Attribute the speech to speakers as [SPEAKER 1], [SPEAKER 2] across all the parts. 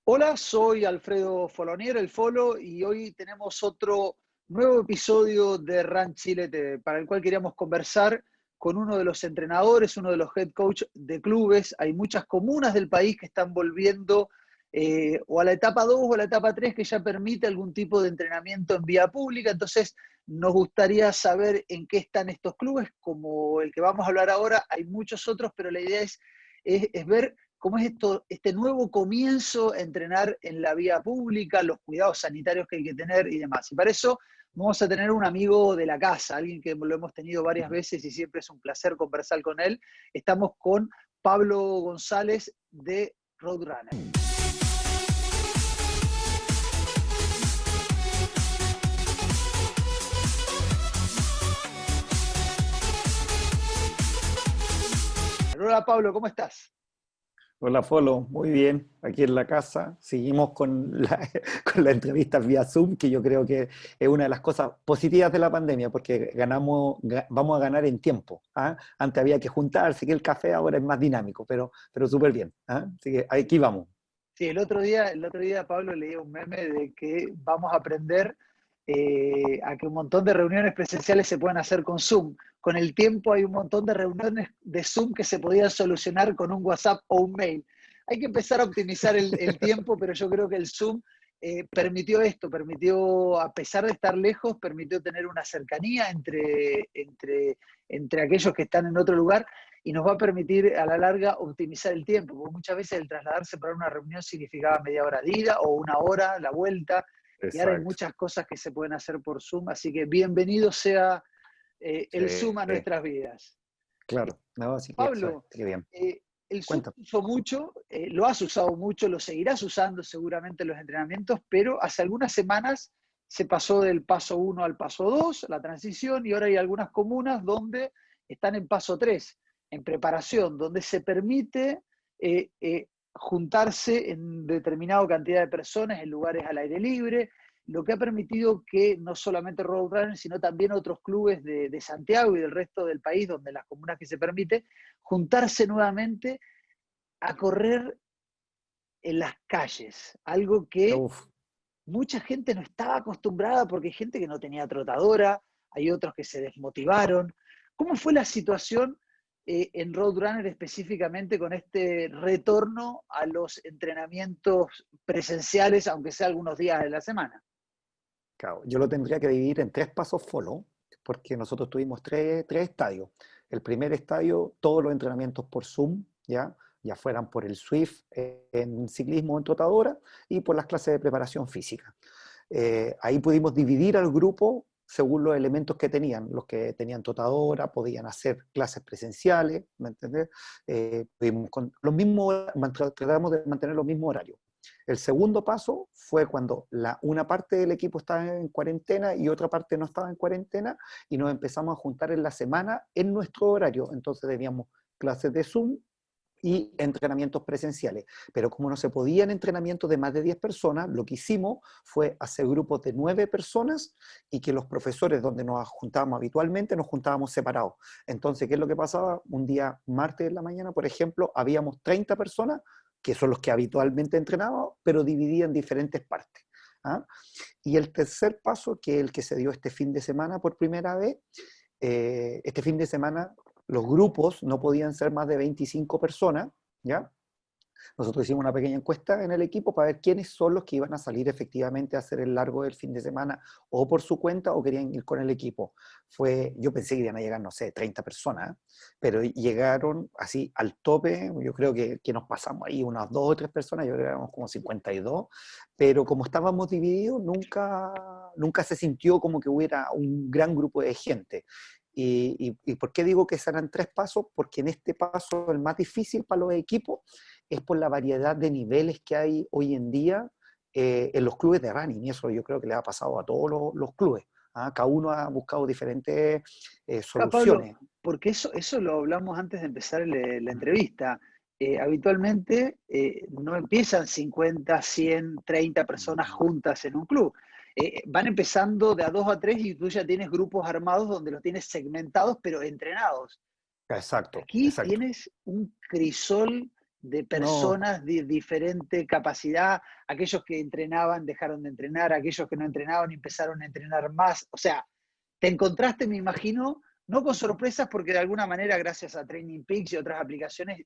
[SPEAKER 1] Hola, soy Alfredo Folonier, el Folo, y hoy tenemos otro nuevo episodio de Run Chile TV, para el cual queríamos conversar con uno de los entrenadores, uno de los head coach de clubes. Hay muchas comunas del país que están volviendo o a la etapa 2 o a la etapa 3 que ya permite algún tipo de entrenamiento en vía pública. Entonces, nos gustaría saber en qué están estos clubes. Como el que vamos a hablar ahora, hay muchos otros, pero la idea es ver cómo es esto, este nuevo comienzo a entrenar en la vía pública, los cuidados sanitarios que hay que tener y demás. Y para eso vamos a tener un amigo de la casa, alguien que lo hemos tenido varias veces y siempre es un placer conversar con él. Estamos con Pablo González de Roadrunner. Hola Pablo, ¿cómo estás?
[SPEAKER 2] Hola, Folo, muy bien, aquí en la casa. Seguimos con con la entrevista vía Zoom, que yo creo que es una de las cosas positivas de la pandemia, porque vamos a ganar en tiempo. ¿Ah? Antes había que juntarse, que el café ahora es más dinámico, pero súper bien. ¿Ah? Así que aquí vamos.
[SPEAKER 1] Sí, el otro día Pablo leía un meme de que vamos a aprender a que un montón de reuniones presenciales se pueden hacer con Zoom. Con el tiempo hay un montón de reuniones de Zoom que se podían solucionar con un WhatsApp o un mail. Hay que empezar a optimizar el tiempo, pero yo creo que el Zoom permitió esto, permitió, a pesar de estar lejos, permitió tener una cercanía entre aquellos que están en otro lugar y nos va a permitir a la larga optimizar el tiempo, porque muchas veces el trasladarse para una reunión significaba media hora de ida o una hora la vuelta, y ahora hay
[SPEAKER 2] Exacto.
[SPEAKER 1] muchas cosas que se pueden hacer por Zoom, así que bienvenido sea
[SPEAKER 2] Sí,
[SPEAKER 1] el Zoom a nuestras vidas.
[SPEAKER 2] claro. No,
[SPEAKER 1] Pablo,
[SPEAKER 2] así que bien.
[SPEAKER 1] el Zoom
[SPEAKER 2] Cuenta.
[SPEAKER 1] se usó mucho, lo has usado mucho, lo seguirás usando seguramente en los entrenamientos, pero hace algunas semanas se pasó del paso 1 al paso 2, la transición, y ahora hay algunas comunas donde están en paso 3, en preparación, donde se permite juntarse en determinada cantidad de personas en lugares al aire libre, lo que ha permitido que no solamente Roadrunner, sino también otros clubes de Santiago y del resto del país, donde las comunas que se permite, juntarse nuevamente a correr en las calles, algo que
[SPEAKER 2] Uf.
[SPEAKER 1] mucha gente no estaba acostumbrada porque hay gente que no tenía trotadora, hay otros que se desmotivaron. ¿Cómo fue la situación en Roadrunner específicamente con este retorno a los entrenamientos presenciales, aunque sea algunos días de la semana?
[SPEAKER 2] Claro, yo lo tendría que dividir en tres pasos follow, porque nosotros tuvimos tres estadios. El primer estadio, todos los entrenamientos por Zoom, ya fueran por el Swift en ciclismo o en trotadora y por las clases de preparación física. Ahí pudimos dividir al grupo según los elementos que tenían. Los que tenían trotadora podían hacer clases presenciales, ¿me entendés? Pudimos con los mismos, tratamos de mantener los mismos horarios. El segundo paso fue cuando una parte del equipo estaba en cuarentena y otra parte no estaba en cuarentena y nos empezamos a juntar en la semana en nuestro horario. Entonces teníamos clases de Zoom y entrenamientos presenciales. Pero como no se podían entrenamientos de más de 10 personas, lo que hicimos fue hacer grupos de 9 personas y que los profesores donde nos juntábamos habitualmente nos juntábamos separados. Entonces, ¿qué es lo que pasaba? Un día martes en la mañana, por ejemplo, habíamos 30 personas, que son los que habitualmente entrenábamos, pero divididas en diferentes partes. ¿Ah? Y el tercer paso, que es el que se dio este fin de semana por primera vez, este fin de semana los grupos no podían ser más de 25 personas, ¿ya? Nosotros hicimos una pequeña encuesta en el equipo para ver quiénes son los que iban a salir efectivamente a hacer el largo del fin de semana o por su cuenta o querían ir con el equipo. Yo pensé que iban a llegar, no sé, 30 personas, pero llegaron así al tope. Yo creo que nos pasamos ahí unas 2 o 3 personas, yo creo que éramos como 52, pero como estábamos divididos, nunca se sintió como que hubiera un gran grupo de gente. ¿Y por qué digo que serán tres pasos? Porque en este paso, el más difícil para los equipos, es por la variedad de niveles que hay hoy en día en los clubes de running, y eso yo creo que le ha pasado a todos los clubes. ¿Ah? Cada uno ha buscado diferentes
[SPEAKER 1] Pablo,
[SPEAKER 2] soluciones.
[SPEAKER 1] porque eso lo hablamos antes de empezar la entrevista. Habitualmente no empiezan 50, 100, 30 personas juntas en un club. Van empezando de a 2 a 3 y tú ya tienes grupos armados donde los tienes segmentados pero entrenados.
[SPEAKER 2] Exacto,
[SPEAKER 1] Aquí
[SPEAKER 2] exacto.
[SPEAKER 1] tienes un crisol de
[SPEAKER 2] No,
[SPEAKER 1] personas de diferente capacidad, aquellos que entrenaban dejaron de entrenar, aquellos que no entrenaban empezaron a entrenar más, o sea, te encontraste, me imagino, no con sorpresas porque de alguna manera gracias a Training Peaks y otras aplicaciones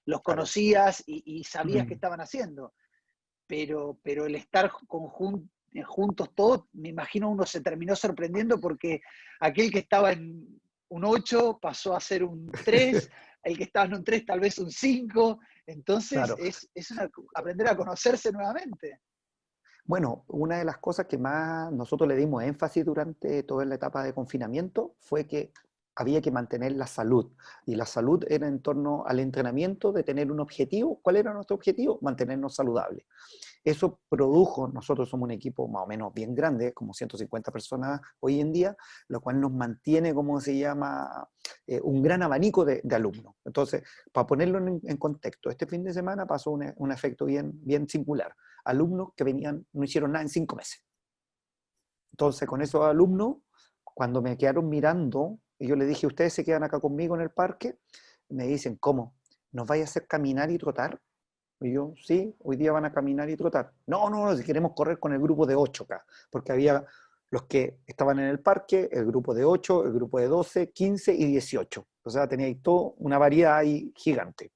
[SPEAKER 1] los
[SPEAKER 2] claro.
[SPEAKER 1] conocías y sabías qué estaban haciendo, pero el estar juntos todos, me imagino uno se terminó sorprendiendo porque aquel que estaba en un 8 pasó a ser un 3, el que estaba en un 3 tal vez un 5, entonces
[SPEAKER 2] Claro.
[SPEAKER 1] aprender a conocerse nuevamente.
[SPEAKER 2] Bueno, una de las cosas que más nosotros le dimos énfasis durante toda la etapa de confinamiento fue que había que mantener la salud. Y la salud era en torno al entrenamiento, de tener un objetivo. ¿Cuál era nuestro objetivo? Mantenernos saludables. Eso produjo, nosotros somos un equipo más o menos bien grande, como 150 personas hoy en día, lo cual nos mantiene, como se llama, un gran abanico de alumnos. Entonces, para ponerlo en contexto, este fin de semana pasó un efecto bien singular. Alumnos que venían, no hicieron nada en 5 meses. Entonces, con esos alumnos, cuando me quedaron mirando, y yo les dije, ¿ustedes se quedan acá conmigo en el parque? Me dicen, ¿cómo? ¿Nos vais a hacer caminar y trotar? Y yo, sí, hoy día van a caminar y trotar. No, no, no, si queremos correr con el grupo de 8 acá, porque había los que estaban en el parque, el grupo de 8, el grupo de 12, 15 y 18. O sea, teníais toda una variedad ahí gigante.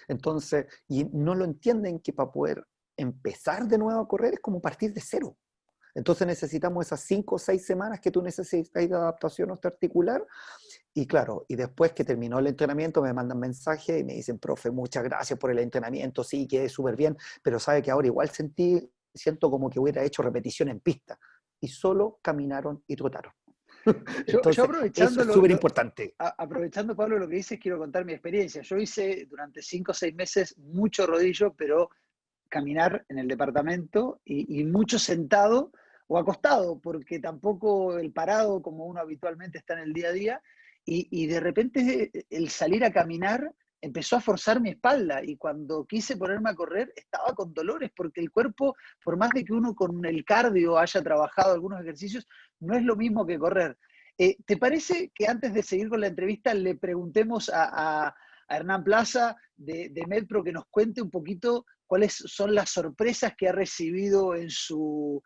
[SPEAKER 2] Entonces, y no lo entienden que para poder empezar de nuevo a correr es como partir de cero. Entonces necesitamos esas 5 o 6 semanas que tú necesitas de adaptación osteoarticular. Y claro, y después que terminó el entrenamiento me mandan mensaje y me dicen, profe, muchas gracias por el entrenamiento, sí, quedé súper bien, pero sabe que ahora igual siento como que hubiera hecho repetición en pista. Y solo caminaron y trotaron.
[SPEAKER 1] Yo
[SPEAKER 2] Entonces, eso
[SPEAKER 1] aprovechando,
[SPEAKER 2] es súper importante.
[SPEAKER 1] aprovechando, Pablo, lo que dices, quiero contar mi experiencia. Yo hice durante 5 o 6 meses mucho rodillo, pero caminar en el departamento y mucho sentado o acostado, porque tampoco el parado como uno habitualmente está en el día a día, y de repente el salir a caminar empezó a forzar mi espalda y cuando quise ponerme a correr estaba con dolores porque el cuerpo, por más de que uno con el cardio haya trabajado algunos ejercicios, no es lo mismo que correr. ¿Te parece que antes de seguir con la entrevista le preguntemos a Hernán Plaza de MedPro que nos cuente un poquito cuáles son las sorpresas que ha recibido en su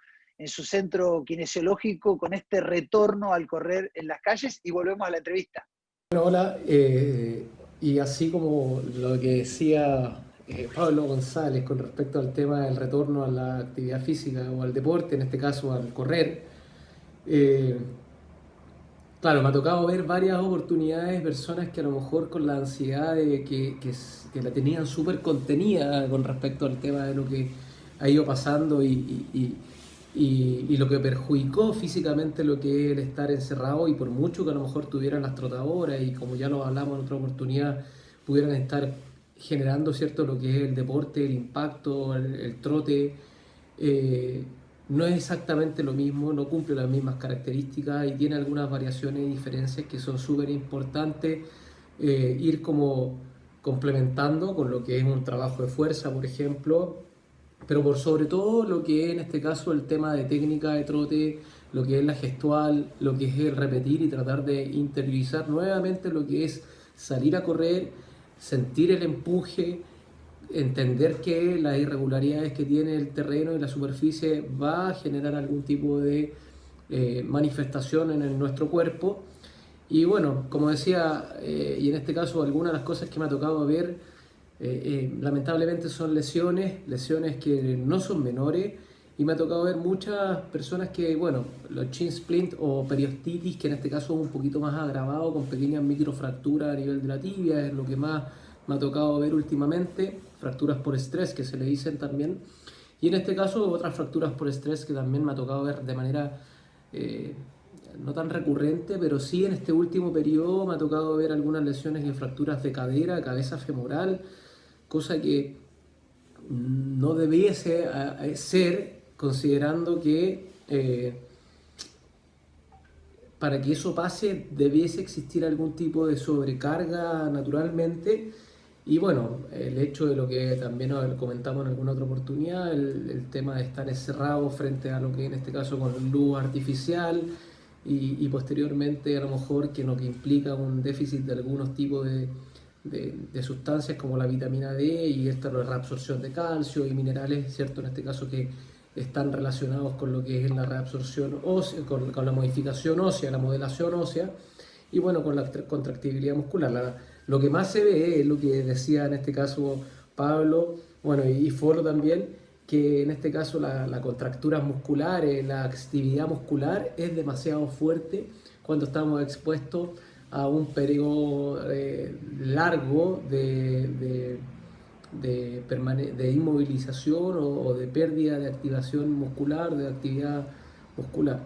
[SPEAKER 1] centro kinesiológico con este retorno al correr en las calles y volvemos a la entrevista?
[SPEAKER 3] Bueno, hola, y así como lo que decía Pablo González con respecto al tema del retorno a la actividad física o al deporte, en este caso al correr, eh, claro, me ha tocado ver varias oportunidades, personas que a lo mejor con la ansiedad de que la tenían súper contenida con respecto al tema de lo que ha ido pasando y lo que perjudicó físicamente lo que es el estar encerrado y por mucho que a lo mejor tuvieran las trotadoras y como ya lo hablamos en otra oportunidad, pudieran estar generando, ¿cierto?, lo que es el deporte, el impacto, el trote. eh, no es exactamente lo mismo, no cumple las mismas características y tiene algunas variaciones y diferencias que son súper importantes ir como complementando con lo que es un trabajo de fuerza, por ejemplo, pero por sobre todo lo que es en este caso el tema de técnica de trote, lo que es la gestual, lo que es el repetir y tratar de interiorizar nuevamente lo que es salir a correr, sentir el empuje, entender que las irregularidades que tiene el terreno y la superficie va a generar algún tipo de manifestación en nuestro cuerpo. Y bueno, como decía, y en este caso algunas de las cosas que me ha tocado ver, lamentablemente son lesiones que no son menores, y me ha tocado ver muchas personas que, bueno, los chin splint o periostitis, que en este caso es un poquito más agravado, con pequeñas microfracturas a nivel de la tibia, es lo que más me ha tocado ver últimamente, fracturas por estrés que se le dicen también, y en este caso otras fracturas por estrés que también me ha tocado ver de manera eh, no tan recurrente, pero sí en este último periodo me ha tocado ver algunas lesiones y fracturas de cadera, cabeza femoral, cosa que no debiese ser, considerando que para que eso pase debiese existir algún tipo de sobrecarga naturalmente. Y bueno, el hecho de lo que también comentamos en alguna otra oportunidad, el tema de estar encerrado frente a lo que en este caso con luz artificial y posteriormente a lo mejor que lo que implica un déficit de algunos tipos de sustancias como la vitamina D y esta la reabsorción de calcio y minerales, ¿cierto? En este caso que están relacionados con lo que es la reabsorción ósea, con la modificación ósea, la modelación ósea y bueno, con la contractibilidad muscular. Lo que más se ve es lo que decía en este caso Pablo, bueno, y Folo también, que en este caso la contractura muscular, la actividad muscular es demasiado fuerte cuando estamos expuestos a un periodo largo de inmovilización o de pérdida de activación muscular, de actividad muscular.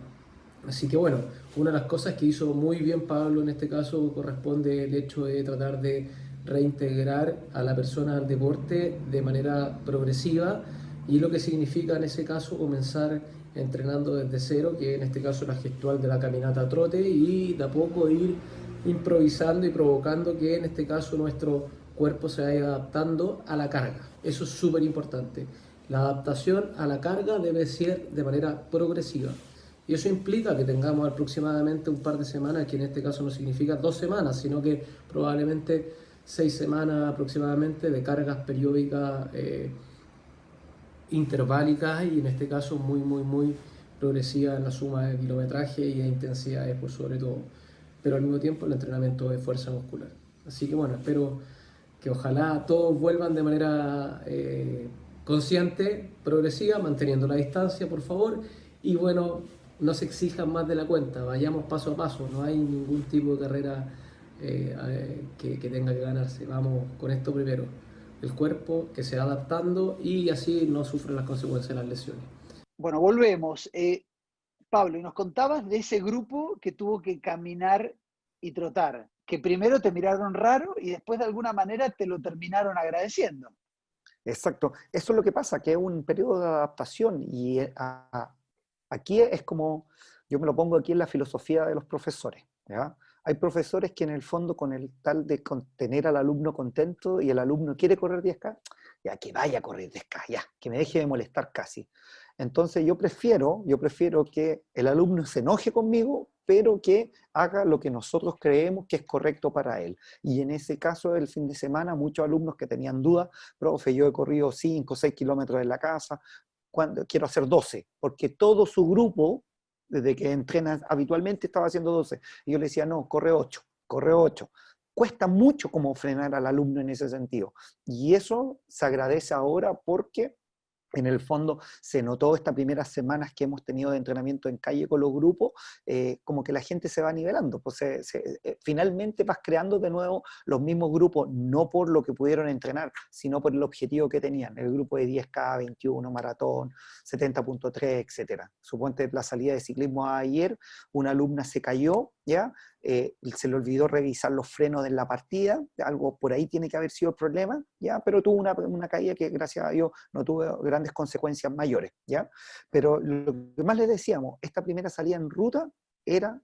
[SPEAKER 3] Así que bueno, una de las cosas que hizo muy bien Pablo en este caso corresponde el hecho de tratar de reintegrar a la persona al deporte de manera progresiva y lo que significa en ese caso comenzar entrenando desde cero, que en este caso la gestual de la caminata a trote y de a poco ir improvisando y provocando que en este caso nuestro cuerpo se vaya adaptando a la carga. Eso es súper importante. La adaptación a la carga debe ser de manera progresiva. Y eso implica que tengamos aproximadamente un par de semanas, que en este caso no significa 2 semanas, sino que probablemente 6 semanas aproximadamente de cargas periódicas interválicas y en este caso muy progresiva en la suma de kilometraje y de intensidades por sobre todo, pero al mismo tiempo el entrenamiento de fuerza muscular. Así que bueno, espero que ojalá todos vuelvan de manera consciente, progresiva, manteniendo la distancia por favor y bueno, no se exijan más de la cuenta, vayamos paso a paso, no hay ningún tipo de carrera que tenga que ganarse, vamos con esto primero el cuerpo que se va adaptando y así no sufre las consecuencias de las lesiones.
[SPEAKER 1] Bueno, volvemos. Pablo, y nos contabas de ese grupo que tuvo que caminar y trotar, que primero te miraron raro y después de alguna manera te lo terminaron agradeciendo.
[SPEAKER 2] Exacto. Eso es lo que pasa, que es un periodo de adaptación y aquí es como, yo me lo pongo aquí en la filosofía de los profesores, ¿ya? Hay profesores que en el fondo con el tal de tener al alumno contento y el alumno quiere correr 10K, ya que vaya a correr 10K, ya, que me deje de molestar casi. Entonces yo prefiero que el alumno se enoje conmigo, pero que haga lo que nosotros creemos que es correcto para él. Y en ese caso, el fin de semana, muchos alumnos que tenían dudas, profe, yo he corrido 5 o 6 kilómetros en la casa, cuando quiero hacer 12, porque todo su grupo, desde que entrena habitualmente, estaba haciendo 12. Y yo le decía, no, corre 8, corre 8. Cuesta mucho como frenar al alumno en ese sentido. Y eso se agradece ahora porque en el fondo se notó estas primeras semanas que hemos tenido de entrenamiento en calle con los grupos, como que la gente se va nivelando, pues finalmente vas creando de nuevo los mismos grupos, no por lo que pudieron entrenar, sino por el objetivo que tenían, el grupo de 10K, 21, maratón, 70.3, etc. Suponte la salida de ciclismo ayer, una alumna se cayó, ¿ya? Se le olvidó revisar los frenos de la partida, algo por ahí tiene que haber sido el problema, ¿ya? Pero tuvo una caída que gracias a Dios no tuvo grandes consecuencias mayores, ¿ya? Pero lo que más les decíamos, esta primera salida en ruta era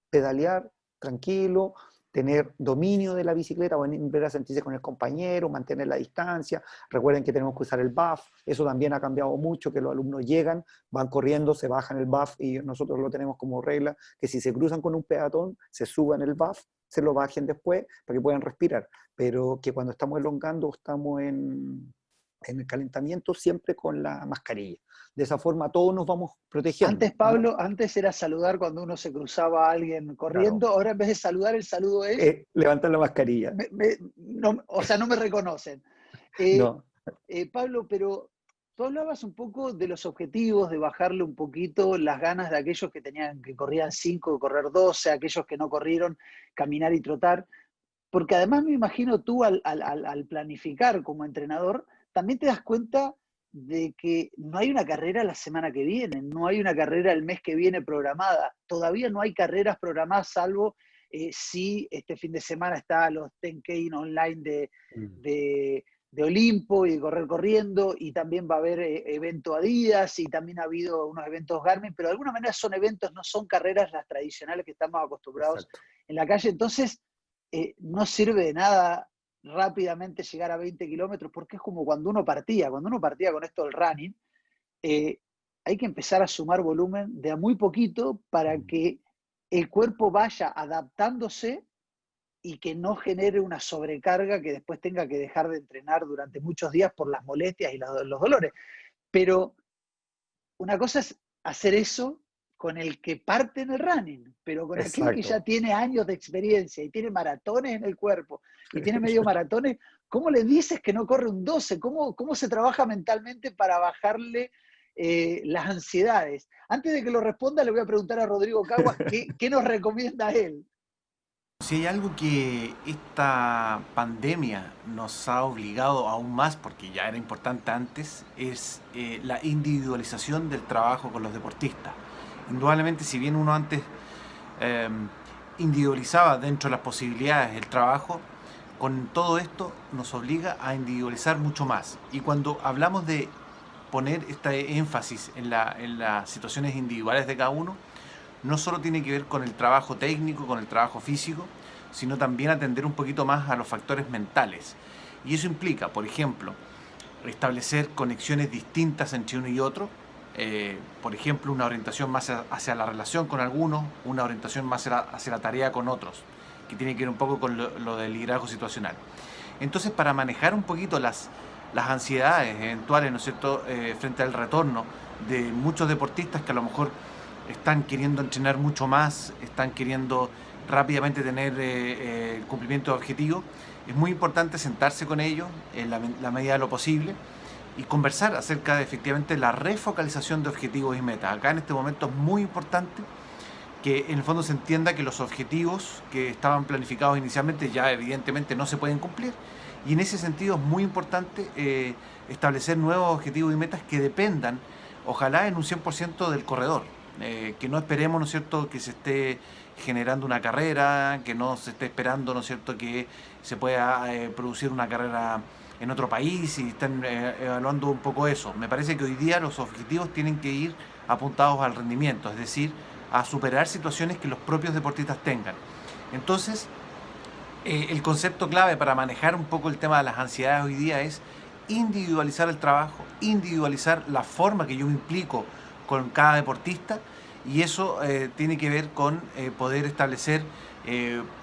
[SPEAKER 2] pedalear tranquilo, tener dominio de la bicicleta, volver a sentirse con el compañero, mantener la distancia. Recuerden que tenemos que usar el buff, eso también ha cambiado mucho, que los alumnos llegan, van corriendo, se bajan el buff y nosotros lo tenemos como regla, que si se cruzan con un peatón, se suban el buff, se lo bajen después para que puedan respirar, pero que cuando estamos elongando, estamos en el calentamiento siempre con la mascarilla. De esa forma todos nos vamos protegiendo,
[SPEAKER 1] Antes,
[SPEAKER 2] ¿no?
[SPEAKER 1] Pablo, antes era saludar cuando uno se cruzaba a alguien
[SPEAKER 2] Claro.
[SPEAKER 1] corriendo, ahora en vez de saludar, el saludo es,
[SPEAKER 2] Levantar la mascarilla.
[SPEAKER 1] no, o sea, no me reconocen. Eh,
[SPEAKER 2] No,
[SPEAKER 1] Pablo, pero tú hablabas un poco de los objetivos, de bajarle un poquito las ganas de aquellos que tenían, que corrían 5, correr 12, aquellos que no corrieron, caminar y trotar. Porque además me imagino tú al planificar como entrenador, también te das cuenta de que no hay una carrera la semana que viene, no hay una carrera el mes que viene programada. Todavía no hay carreras programadas, salvo si este fin de semana está los 10K online de Olimpo y de correr corriendo, y también va a haber evento Adidas, y también ha habido unos eventos Garmin, pero de alguna manera son eventos, no son carreras las tradicionales que estamos acostumbrados
[SPEAKER 2] exacto.
[SPEAKER 1] en la calle. Entonces, no sirve de nada rápidamente llegar a 20 kilómetros, porque es como cuando uno partía con esto del running, eh, hay que empezar a sumar volumen de a muy poquito para que el cuerpo vaya adaptándose y que no genere una sobrecarga que después tenga que dejar de entrenar durante muchos días por las molestias y los dolores. Pero una cosa es hacer eso con el que parte en el running, pero con aquel que ya
[SPEAKER 2] Exacto.
[SPEAKER 1] tiene años de experiencia y tiene maratones en el cuerpo y tiene medio maratones, ¿cómo le dices que no corre un 12? ¿Cómo se trabaja mentalmente para bajarle las ansiedades? Antes de que lo responda, le voy a preguntar a Rodrigo Caguas qué nos recomienda él.
[SPEAKER 4] Si hay algo que esta pandemia nos ha obligado aún más, porque ya era importante antes, es la individualización del trabajo con los deportistas. Indudablemente, si bien uno antes eh, individualizaba dentro de las posibilidades el trabajo, con todo esto nos obliga a individualizar mucho más. Y cuando hablamos de poner este énfasis en las situaciones individuales de cada uno, no solo tiene que ver con el trabajo técnico, con el trabajo físico, sino también atender un poquito más a los factores mentales. Y eso implica, por ejemplo, establecer conexiones distintas entre uno y otro, por ejemplo, una orientación más hacia la relación con algunos, una orientación más hacia la tarea con otros, que tiene que ver un poco con lo del liderazgo situacional. Entonces, para manejar un poquito las ansiedades eventuales, ¿no es cierto?, frente al retorno de muchos deportistas que a lo mejor están queriendo entrenar mucho más, están queriendo rápidamente tener el cumplimiento de objetivos, es muy importante sentarse con ellos en la medida de lo posible y conversar acerca de efectivamente la refocalización de objetivos y metas. Acá en este momento es muy importante que en el fondo se entienda que los objetivos que estaban planificados inicialmente ya evidentemente no se pueden cumplir, y en ese sentido es muy importante establecer nuevos objetivos y metas que dependan, ojalá en un 100% del corredor, que no esperemos, ¿no es cierto?, que se esté generando una carrera, que no se esté esperando, ¿no es cierto?, que se pueda producir una carrera en otro país, y están evaluando un poco eso. Me parece que hoy día los objetivos tienen que ir apuntados al rendimiento, es decir, a superar situaciones que los propios deportistas tengan. Entonces, el concepto clave para manejar un poco el tema de las ansiedades hoy día es individualizar el trabajo, individualizar la forma que yo me implico con cada deportista, y eso tiene que ver con poder establecer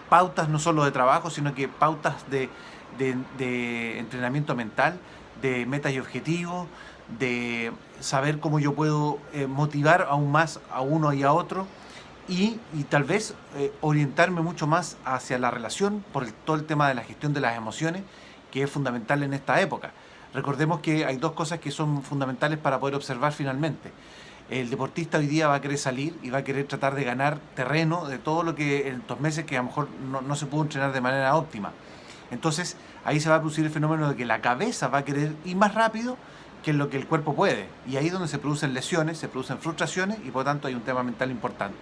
[SPEAKER 4] pautas no solo de trabajo, sino que pautas de entrenamiento mental, de metas y objetivos, de saber cómo yo puedo motivar aún más a uno y a otro, y tal vez orientarme mucho más hacia la relación por todo el tema de la gestión de las emociones, que es fundamental en esta época. Recordemos que hay dos cosas que son fundamentales para poder observar finalmente. El deportista hoy día va a querer salir y va a querer tratar de ganar terreno de todo lo que en estos meses que a lo mejor no se pudo entrenar de manera óptima. Entonces ahí se va a producir el fenómeno de que la cabeza va a querer ir más rápido que lo que el cuerpo puede. Y ahí es donde se producen lesiones, se producen frustraciones, y por lo tanto hay un tema mental importante.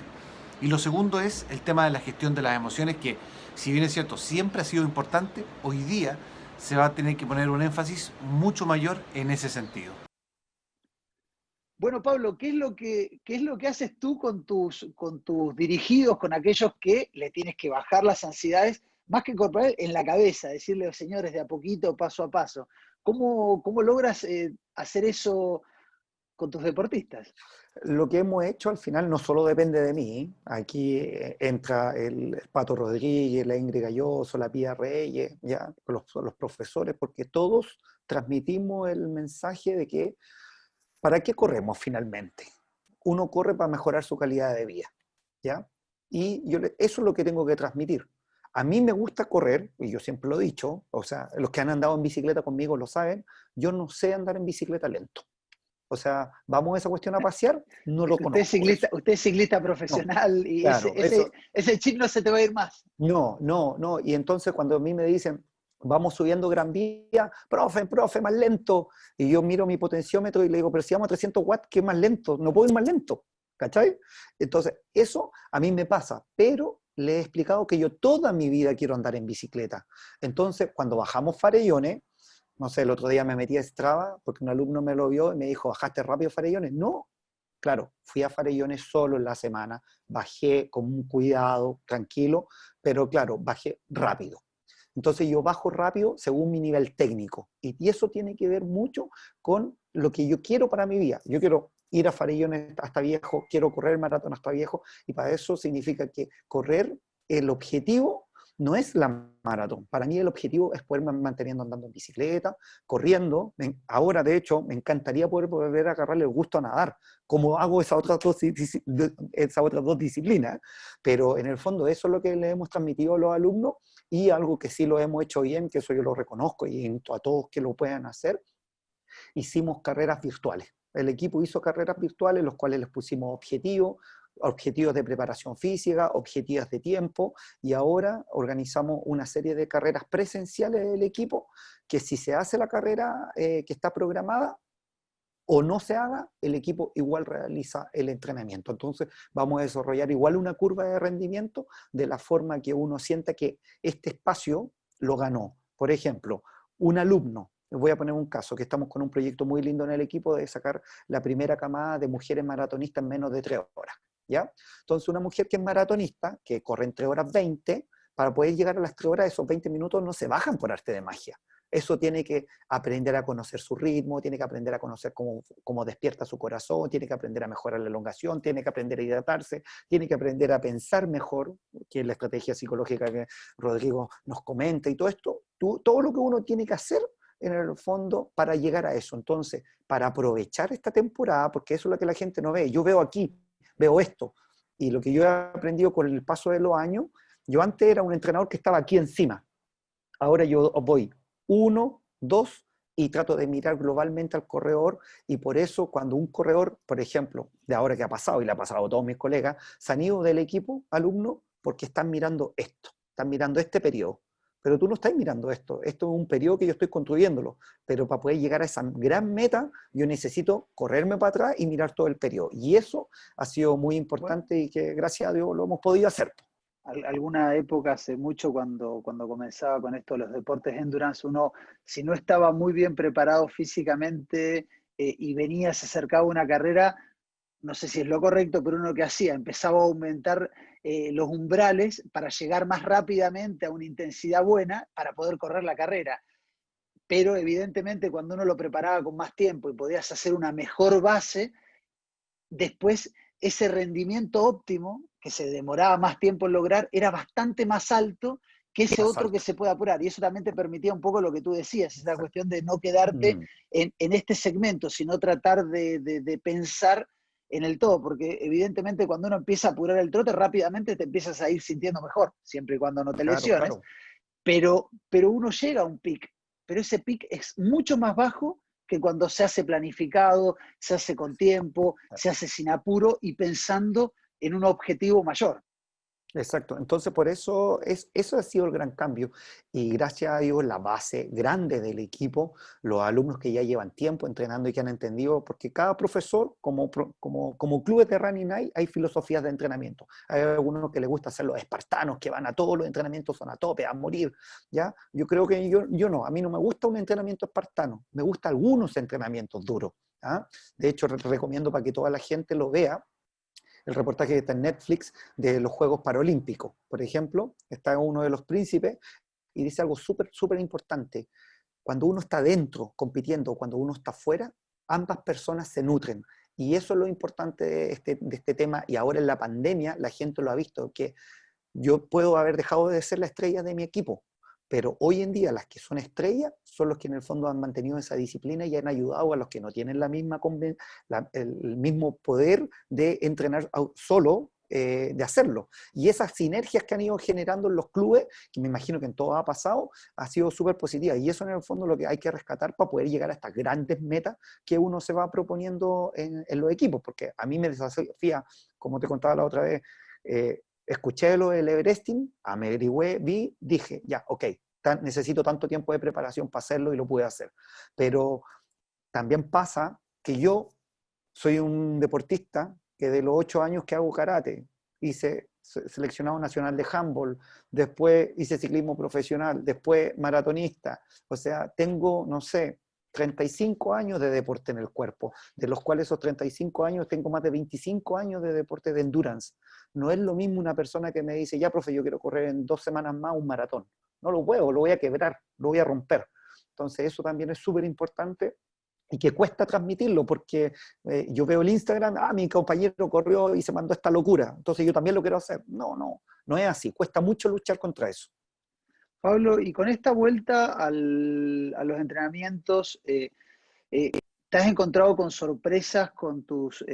[SPEAKER 4] Y lo segundo es el tema de la gestión de las emociones, que si bien es cierto, siempre ha sido importante, hoy día se va a tener que poner un énfasis mucho mayor en ese sentido.
[SPEAKER 1] Bueno, Pablo, qué es lo que haces tú con tus dirigidos, con aquellos que le tienes que bajar las ansiedades, más que corporal, en la cabeza, decirle, señores, de a poquito, paso a paso? ¿Cómo logras hacer eso con tus deportistas?
[SPEAKER 2] Lo que hemos hecho al final no solo depende de mí. Aquí entra el Pato Rodríguez, la Ingrid Galloso, la Pía Reyes, ya, los profesores, porque todos transmitimos el mensaje de que ¿para qué corremos finalmente? Uno corre para mejorar su calidad de vida, ¿ya? Y eso es lo que tengo que transmitir. A mí me gusta correr, y yo siempre lo he dicho, o sea, los que han andado en bicicleta conmigo lo saben, yo no sé andar en bicicleta lento. O sea, vamos a esa cuestión a pasear, no lo conozco.
[SPEAKER 1] Usted es ciclista
[SPEAKER 2] No,
[SPEAKER 1] profesional, y
[SPEAKER 2] claro, eso,
[SPEAKER 1] ese chip no se te va a ir más.
[SPEAKER 2] no. Y entonces cuando a mí me dicen, vamos subiendo Gran Vía, profe, más lento. Y yo miro mi potenciómetro y le digo, pero si vamos a 300 watts, ¿qué más lento? No puedo ir más lento, ¿cachai? Entonces, eso a mí me pasa, pero le he explicado que yo toda mi vida quiero andar en bicicleta. Entonces, cuando bajamos Farellones, no sé, el otro día me metí a Strava, porque un alumno me lo vio y me dijo, ¿bajaste rápido Farellones? No, claro, fui a Farellones solo en la semana, bajé con un cuidado, tranquilo, pero claro, bajé rápido. Entonces yo bajo rápido según mi nivel técnico. Y eso tiene que ver mucho con lo que yo quiero para mi vida. Yo quiero ir a Farellones hasta viejo, quiero correr el maratón hasta viejo, y para eso significa que correr, el objetivo no es la maratón. Para mí el objetivo es poder manteniendo andando en bicicleta, corriendo. Ahora, de hecho, me encantaría poder volver a agarrarle el gusto a nadar, como hago esas otras dos disciplinas, pero en el fondo eso es lo que le hemos transmitido a los alumnos, y algo que sí lo hemos hecho bien, que eso yo lo reconozco y invito a todos que lo puedan hacer. Hicimos carreras virtuales. El equipo hizo carreras virtuales, los cuales les pusimos objetivos de preparación física, objetivos de tiempo, y ahora organizamos una serie de carreras presenciales del equipo, que si se hace la carrera que está programada o no se haga, el equipo igual realiza el entrenamiento. Entonces vamos a desarrollar igual una curva de rendimiento de la forma que uno sienta que este espacio lo ganó. Por ejemplo, un alumno, les voy a poner un caso, que estamos con un proyecto muy lindo en el equipo de sacar la primera camada de mujeres maratonistas en menos de 3 horas. ¿Ya? Entonces una mujer que es maratonista, que corre en 3 horas 20, para poder llegar a las 3 horas, esos 20 minutos no se bajan por arte de magia. Eso tiene que aprender a conocer su ritmo, tiene que aprender a conocer cómo despierta su corazón, tiene que aprender a mejorar la elongación, tiene que aprender a hidratarse, tiene que aprender a pensar mejor, que es la estrategia psicológica que Rodrigo nos comenta y todo esto, todo lo que uno tiene que hacer en el fondo para llegar a eso. Entonces, para aprovechar esta temporada, porque eso es lo que la gente no ve, yo veo aquí, veo esto, y lo que yo he aprendido con el paso de los años, yo antes era un entrenador que estaba aquí encima, ahora yo voy 1, 2 y trato de mirar globalmente al corredor, y por eso cuando un corredor, por ejemplo, de ahora que ha pasado, y le ha pasado a todos mis colegas, se han ido del equipo, alumnos, porque están mirando esto, están mirando este periodo. Pero tú no estás mirando esto es un periodo que yo estoy construyéndolo, pero para poder llegar a esa gran meta, yo necesito correrme para atrás y mirar todo el periodo. Y eso ha sido muy importante, bueno, y que gracias a Dios lo hemos podido hacer.
[SPEAKER 1] Alguna época hace mucho, cuando comenzaba con esto de los deportes endurance, uno, si no estaba muy bien preparado físicamente y venía, se acercaba a una carrera, no sé si es lo correcto, pero uno que hacía, empezaba a aumentar los umbrales para llegar más rápidamente a una intensidad buena para poder correr la carrera. Pero evidentemente cuando uno lo preparaba con más tiempo y podías hacer una mejor base, después ese rendimiento óptimo, que se demoraba más tiempo en lograr, era bastante más alto que ese otro que se puede apurar. Y eso también te permitía un poco lo que tú decías, esa cuestión de no quedarte en este segmento, sino tratar de pensar en el todo, porque evidentemente cuando uno empieza a apurar el trote, rápidamente te empiezas a ir sintiendo mejor, siempre y cuando no te lesiones, claro. Pero uno llega a un pic, pero ese pic es mucho más bajo que cuando se hace planificado, se hace con tiempo, se hace sin apuro y pensando en un objetivo mayor.
[SPEAKER 2] Exacto, entonces por eso eso ha sido el gran cambio, y gracias a Dios la base grande del equipo, los alumnos que ya llevan tiempo entrenando y que han entendido, porque cada profesor, como clubes de Running hay filosofías de entrenamiento. Hay algunos que les gusta hacer los espartanos, que van a todos los entrenamientos, son a tope, a morir, ¿ya? Yo creo que yo no, a mí no me gusta un entrenamiento espartano, me gustan algunos entrenamientos duros, ¿ah? De hecho, recomiendo para que toda la gente lo vea, el reportaje que está en Netflix de los Juegos Paralímpicos, por ejemplo, está uno de los príncipes y dice algo súper, súper importante. Cuando uno está dentro compitiendo, cuando uno está fuera, ambas personas se nutren. Y eso es lo importante de este tema, y ahora en la pandemia la gente lo ha visto, que yo puedo haber dejado de ser la estrella de mi equipo, pero hoy en día las que son estrellas son los que en el fondo han mantenido esa disciplina y han ayudado a los que no tienen el mismo poder de entrenar solo, de hacerlo. Y esas sinergias que han ido generando en los clubes, que me imagino que en todo ha pasado, ha sido súper positiva. Y eso en el fondo es lo que hay que rescatar para poder llegar a estas grandes metas que uno se va proponiendo en los equipos. Porque a mí me desafía, como te contaba la otra vez, escuché lo del Everesting, averigüé, vi, dije, ya, ok, necesito tanto tiempo de preparación para hacerlo y lo pude hacer. Pero también pasa que yo soy un deportista que de los 8 años que hago karate, hice seleccionado nacional de handball, después hice ciclismo profesional, después maratonista, o sea, tengo, no sé, 35 años de deporte en el cuerpo, de los cuales esos 35 años tengo más de 25 años de deporte de endurance. No es lo mismo una persona que me dice, ya, profe, yo quiero correr en 2 semanas más un maratón. No lo puedo, lo voy a quebrar, lo voy a romper. Entonces eso también es súper importante y que cuesta transmitirlo, porque yo veo el Instagram, mi compañero corrió y se mandó esta locura, entonces yo también lo quiero hacer. No es así, cuesta mucho luchar contra eso.
[SPEAKER 1] Pablo, y con esta vuelta a los entrenamientos, ¿te has encontrado con sorpresas con tus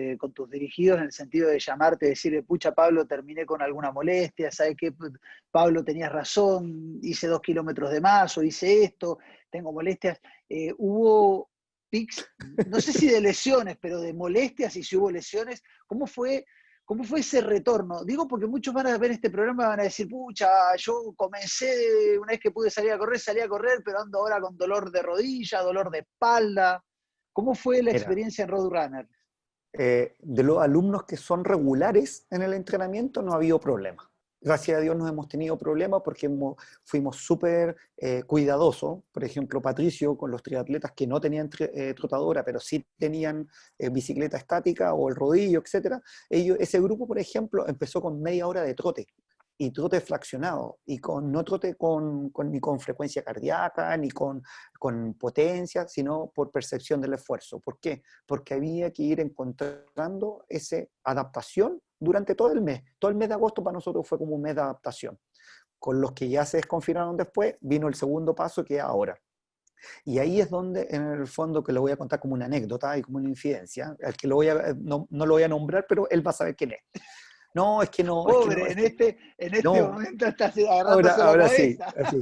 [SPEAKER 1] dirigidos en el sentido de llamarte y decirle, pucha, Pablo, terminé con alguna molestia, ¿sabes qué? Pablo, tenías razón, hice 2 kilómetros de más o hice esto, tengo molestias. ¿Hubo pics, no sé si de lesiones, pero de molestias y si hubo lesiones? ¿Cómo fue ese retorno? Digo porque muchos van a ver este programa y van a decir, pucha, yo comencé una vez que pude salir a correr, salí a correr, pero ando ahora con dolor de rodilla, dolor de espalda. ¿Cómo fue la
[SPEAKER 2] Mira,
[SPEAKER 1] experiencia en Roadrunner?
[SPEAKER 2] de los alumnos que son regulares en el entrenamiento no ha habido problema. Gracias a Dios no hemos tenido problemas porque fuimos súper cuidadosos. Por ejemplo, Patricio, con los triatletas que no tenían trotadora, pero sí tenían bicicleta estática o el rodillo, etcétera. Ese grupo, por ejemplo, empezó con media hora de trote y trote fraccionado, y no trote ni con frecuencia cardíaca, ni con potencia, sino por percepción del esfuerzo. ¿Por qué? Porque había que ir encontrando esa adaptación durante todo el mes. Todo el mes de agosto para nosotros fue como un mes de adaptación. Con los que ya se desconfinaron después, vino el segundo paso, que es ahora. Y ahí es donde, en el fondo, que lo voy a contar como una anécdota y como una infidencia, al que no lo voy a nombrar, pero él va a saber quién es. No, es que no, es que no,
[SPEAKER 1] Pobre,
[SPEAKER 2] es
[SPEAKER 1] en
[SPEAKER 2] que
[SPEAKER 1] este
[SPEAKER 2] no.
[SPEAKER 1] momento está agarrándose la
[SPEAKER 2] Ahora sí,
[SPEAKER 1] cabeza.
[SPEAKER 2] así.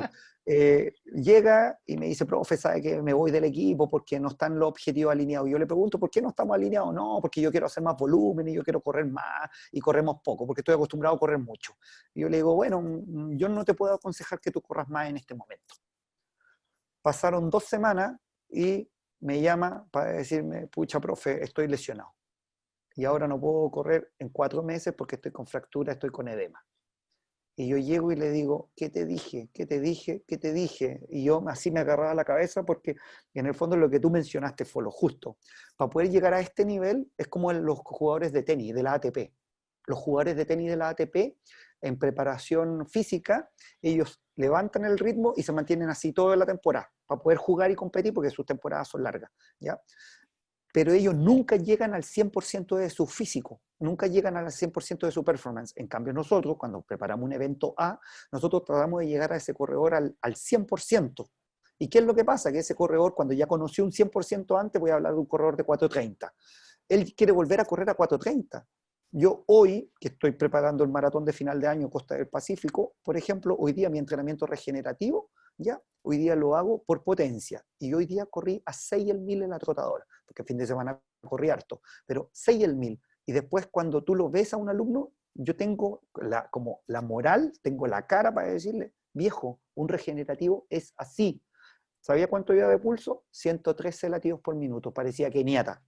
[SPEAKER 2] Llega y me dice, profe, ¿sabe que me voy del equipo porque no están los objetivos alineados? Yo le pregunto, ¿por qué no estamos alineados? No, porque yo quiero hacer más volumen y yo quiero correr más y corremos poco, porque estoy acostumbrado a correr mucho. Y yo le digo, bueno, yo no te puedo aconsejar que tú corras más en este momento. Pasaron 2 semanas y me llama para decirme, pucha, profe, estoy lesionado. Y ahora no puedo correr en 4 meses porque estoy con fractura, estoy con edema. Y yo llego y le digo, ¿qué te dije? ¿Qué te dije? ¿Qué te dije? Y yo así me agarraba la cabeza porque en el fondo lo que tú mencionaste fue lo justo. Para poder llegar a este nivel es como los jugadores de tenis, de la ATP. Los jugadores de tenis de la ATP, en preparación física, ellos levantan el ritmo y se mantienen así toda la temporada, para poder jugar y competir porque sus temporadas son largas, ¿ya? Pero ellos nunca llegan al 100% de su físico, nunca llegan al 100% de su performance. En cambio nosotros, cuando preparamos un evento A, nosotros tratamos de llegar a ese corredor al 100%. ¿Y qué es lo que pasa? Que ese corredor, cuando ya conoció un 100% antes, voy a hablar de un corredor de 4:30, él quiere volver a correr a 4:30. Yo hoy, que estoy preparando el maratón de final de año Costa del Pacífico, por ejemplo, hoy día mi entrenamiento regenerativo, ya, hoy día lo hago por potencia. Y hoy día corrí a 6 el 1000 en la trotadora, porque el fin de semana corrí harto, pero 6 el 1000. Y después cuando tú lo ves a un alumno, yo tengo como la moral, tengo la cara para decirle, viejo, un regenerativo es así. ¿Sabía cuánto iba de pulso? 113 latidos por minuto, parecía keniata.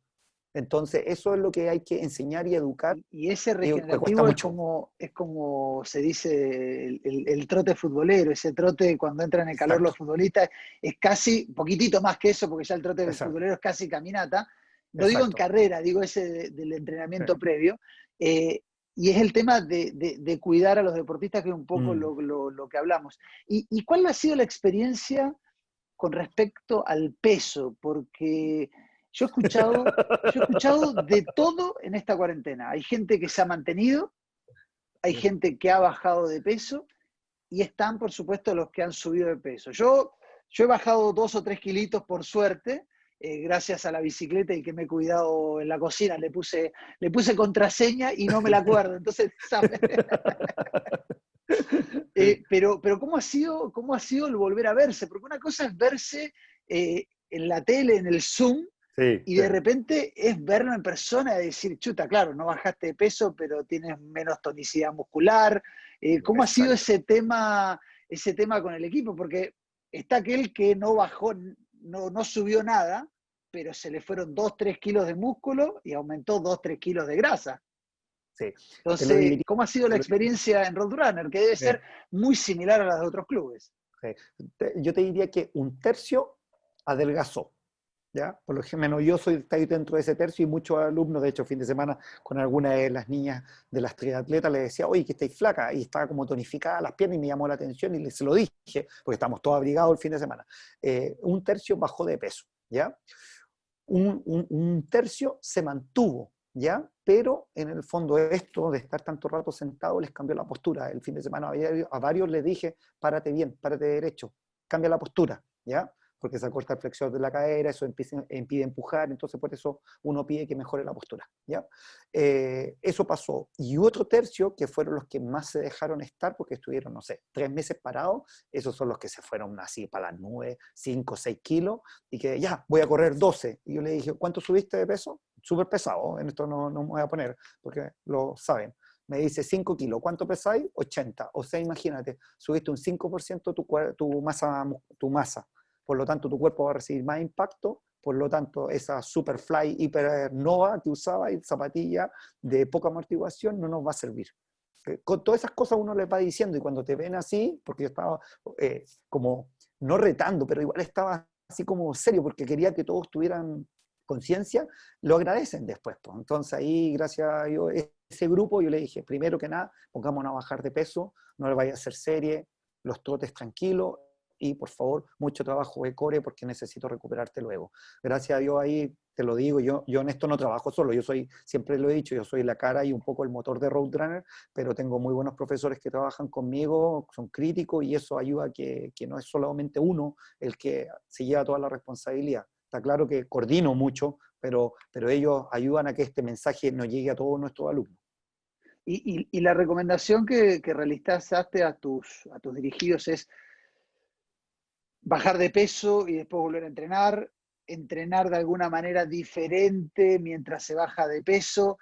[SPEAKER 2] Entonces, eso es lo que hay que enseñar y educar,
[SPEAKER 1] Y ese
[SPEAKER 2] y que cuesta
[SPEAKER 1] regenerativo es
[SPEAKER 2] mucho.
[SPEAKER 1] como se dice el trote futbolero, ese trote cuando entran en calor los
[SPEAKER 2] Exacto,
[SPEAKER 1] futbolistas, es casi, un poquitito más que eso, porque ya el trote
[SPEAKER 2] exacto,
[SPEAKER 1] futbolero es casi caminata. No digo en
[SPEAKER 2] exacto.
[SPEAKER 1] carrera, digo ese del
[SPEAKER 2] Sí.
[SPEAKER 1] entrenamiento previo. eh, y es el tema de cuidar a los deportistas, que es un poco
[SPEAKER 2] Mm.
[SPEAKER 1] lo que hablamos. ¿Y cuál ha sido la experiencia con respecto al peso? Porque yo he escuchado de todo en esta cuarentena. Hay gente que se ha mantenido, hay
[SPEAKER 2] Sí.
[SPEAKER 1] gente que ha bajado de peso y están, por supuesto, los que han subido de peso. Yo he bajado 2 o 3 kilitos, por suerte, gracias a la bicicleta y que me he cuidado en la cocina. Le puse contraseña y no me la acuerdo. Entonces, ¿sabes? Pero ¿cómo ha sido el volver a verse? Porque una cosa es verse en la tele, en el Zoom,
[SPEAKER 2] Sí,
[SPEAKER 1] y
[SPEAKER 2] sí,
[SPEAKER 1] de repente es verlo en persona y decir, chuta, claro, no bajaste de peso, pero tienes menos tonicidad muscular. ¿Cómo ha sido
[SPEAKER 2] exacto.
[SPEAKER 1] ese tema con el equipo? Porque está aquel que no bajó, no subió nada, pero se le fueron 2, 3 kilos de músculo y aumentó 2, 3 kilos de grasa.
[SPEAKER 2] Sí. Te lo
[SPEAKER 1] Entonces,
[SPEAKER 2] diría,
[SPEAKER 1] ¿cómo ha sido la
[SPEAKER 2] te lo-
[SPEAKER 1] experiencia en Roadrunner? Que debe
[SPEAKER 2] sí,
[SPEAKER 1] ser muy similar a las de otros clubes.
[SPEAKER 2] sí. Yo te diría que un tercio adelgazó. ¿Ya? Por lo menos yo estoy dentro de ese tercio, y muchos alumnos, de hecho, fin de semana con alguna de las niñas de las triatletas les decía, oye, que estáis flaca, y estaba como tonificada las piernas y me llamó la atención y se lo dije, porque estamos todos abrigados el fin de semana. Un tercio bajó de peso, ¿ya? Un tercio se mantuvo, ¿ya? Pero en el fondo esto de estar tanto rato sentado les cambió la postura. El fin de semana a varios les dije, párate bien, párate derecho, cambia la postura, ¿ya? Porque se acorta el flexor de la cadera, eso impide empujar, entonces por eso uno pide que mejore la postura, ¿ya? Eso pasó. Y otro tercio, que fueron los que más se dejaron estar, porque estuvieron, no sé, 3 meses parados, esos son los que se fueron así para las nubes, 5, 6 kilos, y que ya, voy a correr 12. Y yo le dije, ¿cuánto subiste de peso? Súper pesado, en esto no me voy a poner, porque lo saben. Me dice 5 kilos, ¿cuánto pesáis? 80. O sea, imagínate, subiste un 5% tu masa. Por lo tanto, tu cuerpo va a recibir más impacto, por lo tanto, esa Superfly Hypernova que usaba y zapatilla de poca amortiguación no nos va a servir. Con todas esas cosas uno les va diciendo, y cuando te ven así, porque yo estaba como, no retando, pero igual estaba así como serio, porque quería que todos tuvieran conciencia, lo agradecen después. Pues. Entonces ahí, gracias a Dios, ese grupo, yo le dije, primero que nada, pongámonos a bajar de peso, no le vaya a hacer serie, los trotes tranquilos, y por favor, mucho trabajo de core porque necesito recuperarte luego. Gracias a Dios ahí, te lo digo, yo en esto no trabajo solo, yo soy, siempre lo he dicho, yo soy la cara y un poco el motor de Roadrunner, pero tengo muy buenos profesores que trabajan conmigo, son críticos y eso ayuda a que no es solamente uno el que se lleva toda la responsabilidad. Está claro que coordino mucho, pero ellos ayudan a que este mensaje nos llegue a todos nuestros alumnos.
[SPEAKER 1] Y la recomendación que realizaste a tus dirigidos es bajar de peso y después volver a entrenar de alguna manera diferente mientras se baja de peso.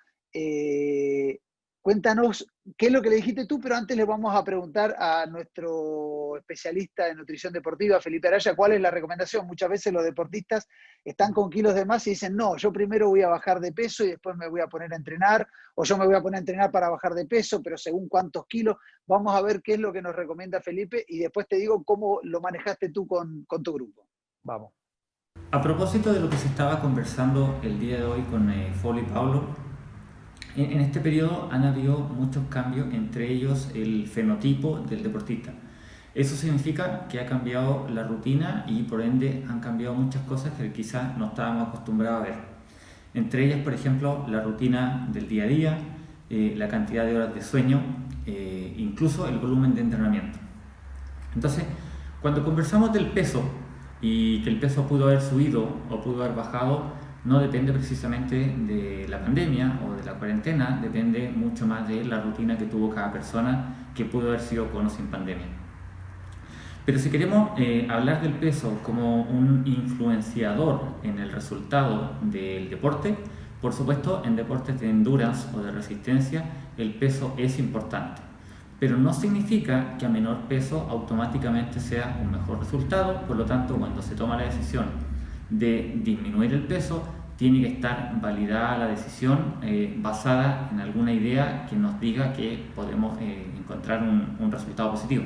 [SPEAKER 1] Cuéntanos qué es lo que le dijiste tú, pero antes le vamos a preguntar a nuestro especialista en nutrición deportiva, Felipe Araya, cuál es la recomendación. Muchas veces los deportistas están con kilos de más y dicen, no, yo primero voy a bajar de peso y después me voy a poner a entrenar, o yo me voy a poner a entrenar para bajar de peso, pero según cuántos kilos. Vamos a ver qué es lo que nos recomienda Felipe y después te digo cómo lo manejaste tú con tu grupo.
[SPEAKER 2] Vamos.
[SPEAKER 5] A propósito de lo que se estaba conversando el día de hoy con Folo y Pablo, en este periodo han habido muchos cambios, entre ellos el fenotipo del deportista. Eso significa que ha cambiado la rutina y por ende han cambiado muchas cosas que quizás no estábamos acostumbrados a ver. Entre ellas, por ejemplo, la rutina del día a día, la cantidad de horas de sueño, incluso el volumen de entrenamiento. Entonces, cuando conversamos del peso y que el peso pudo haber subido o pudo haber bajado, no depende precisamente de la pandemia o de la cuarentena, depende mucho más de la rutina que tuvo cada persona, que pudo haber sido con o sin pandemia. Pero si queremos hablar del peso como un influenciador en el resultado del deporte, por supuesto en deportes de endurance o de resistencia el peso es importante, pero no significa que a menor peso automáticamente sea un mejor resultado. Por lo tanto, cuando se toma la decisión de disminuir el peso, tiene que estar validada la decisión basada en alguna idea que nos diga que podemos encontrar un resultado positivo.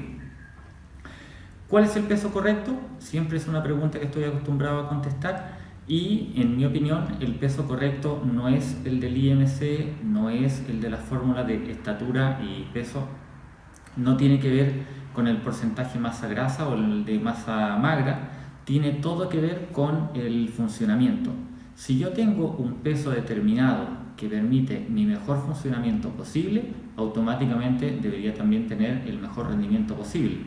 [SPEAKER 5] ¿Cuál es el peso correcto? Siempre es una pregunta que estoy acostumbrado a contestar y en mi opinión el peso correcto no es el del IMC, no es el de la fórmula de estatura y peso, no tiene que ver con el porcentaje masa grasa o el de masa magra, tiene todo que ver con el funcionamiento. Si yo tengo un peso determinado que permite mi mejor funcionamiento posible, automáticamente debería también tener el mejor rendimiento posible.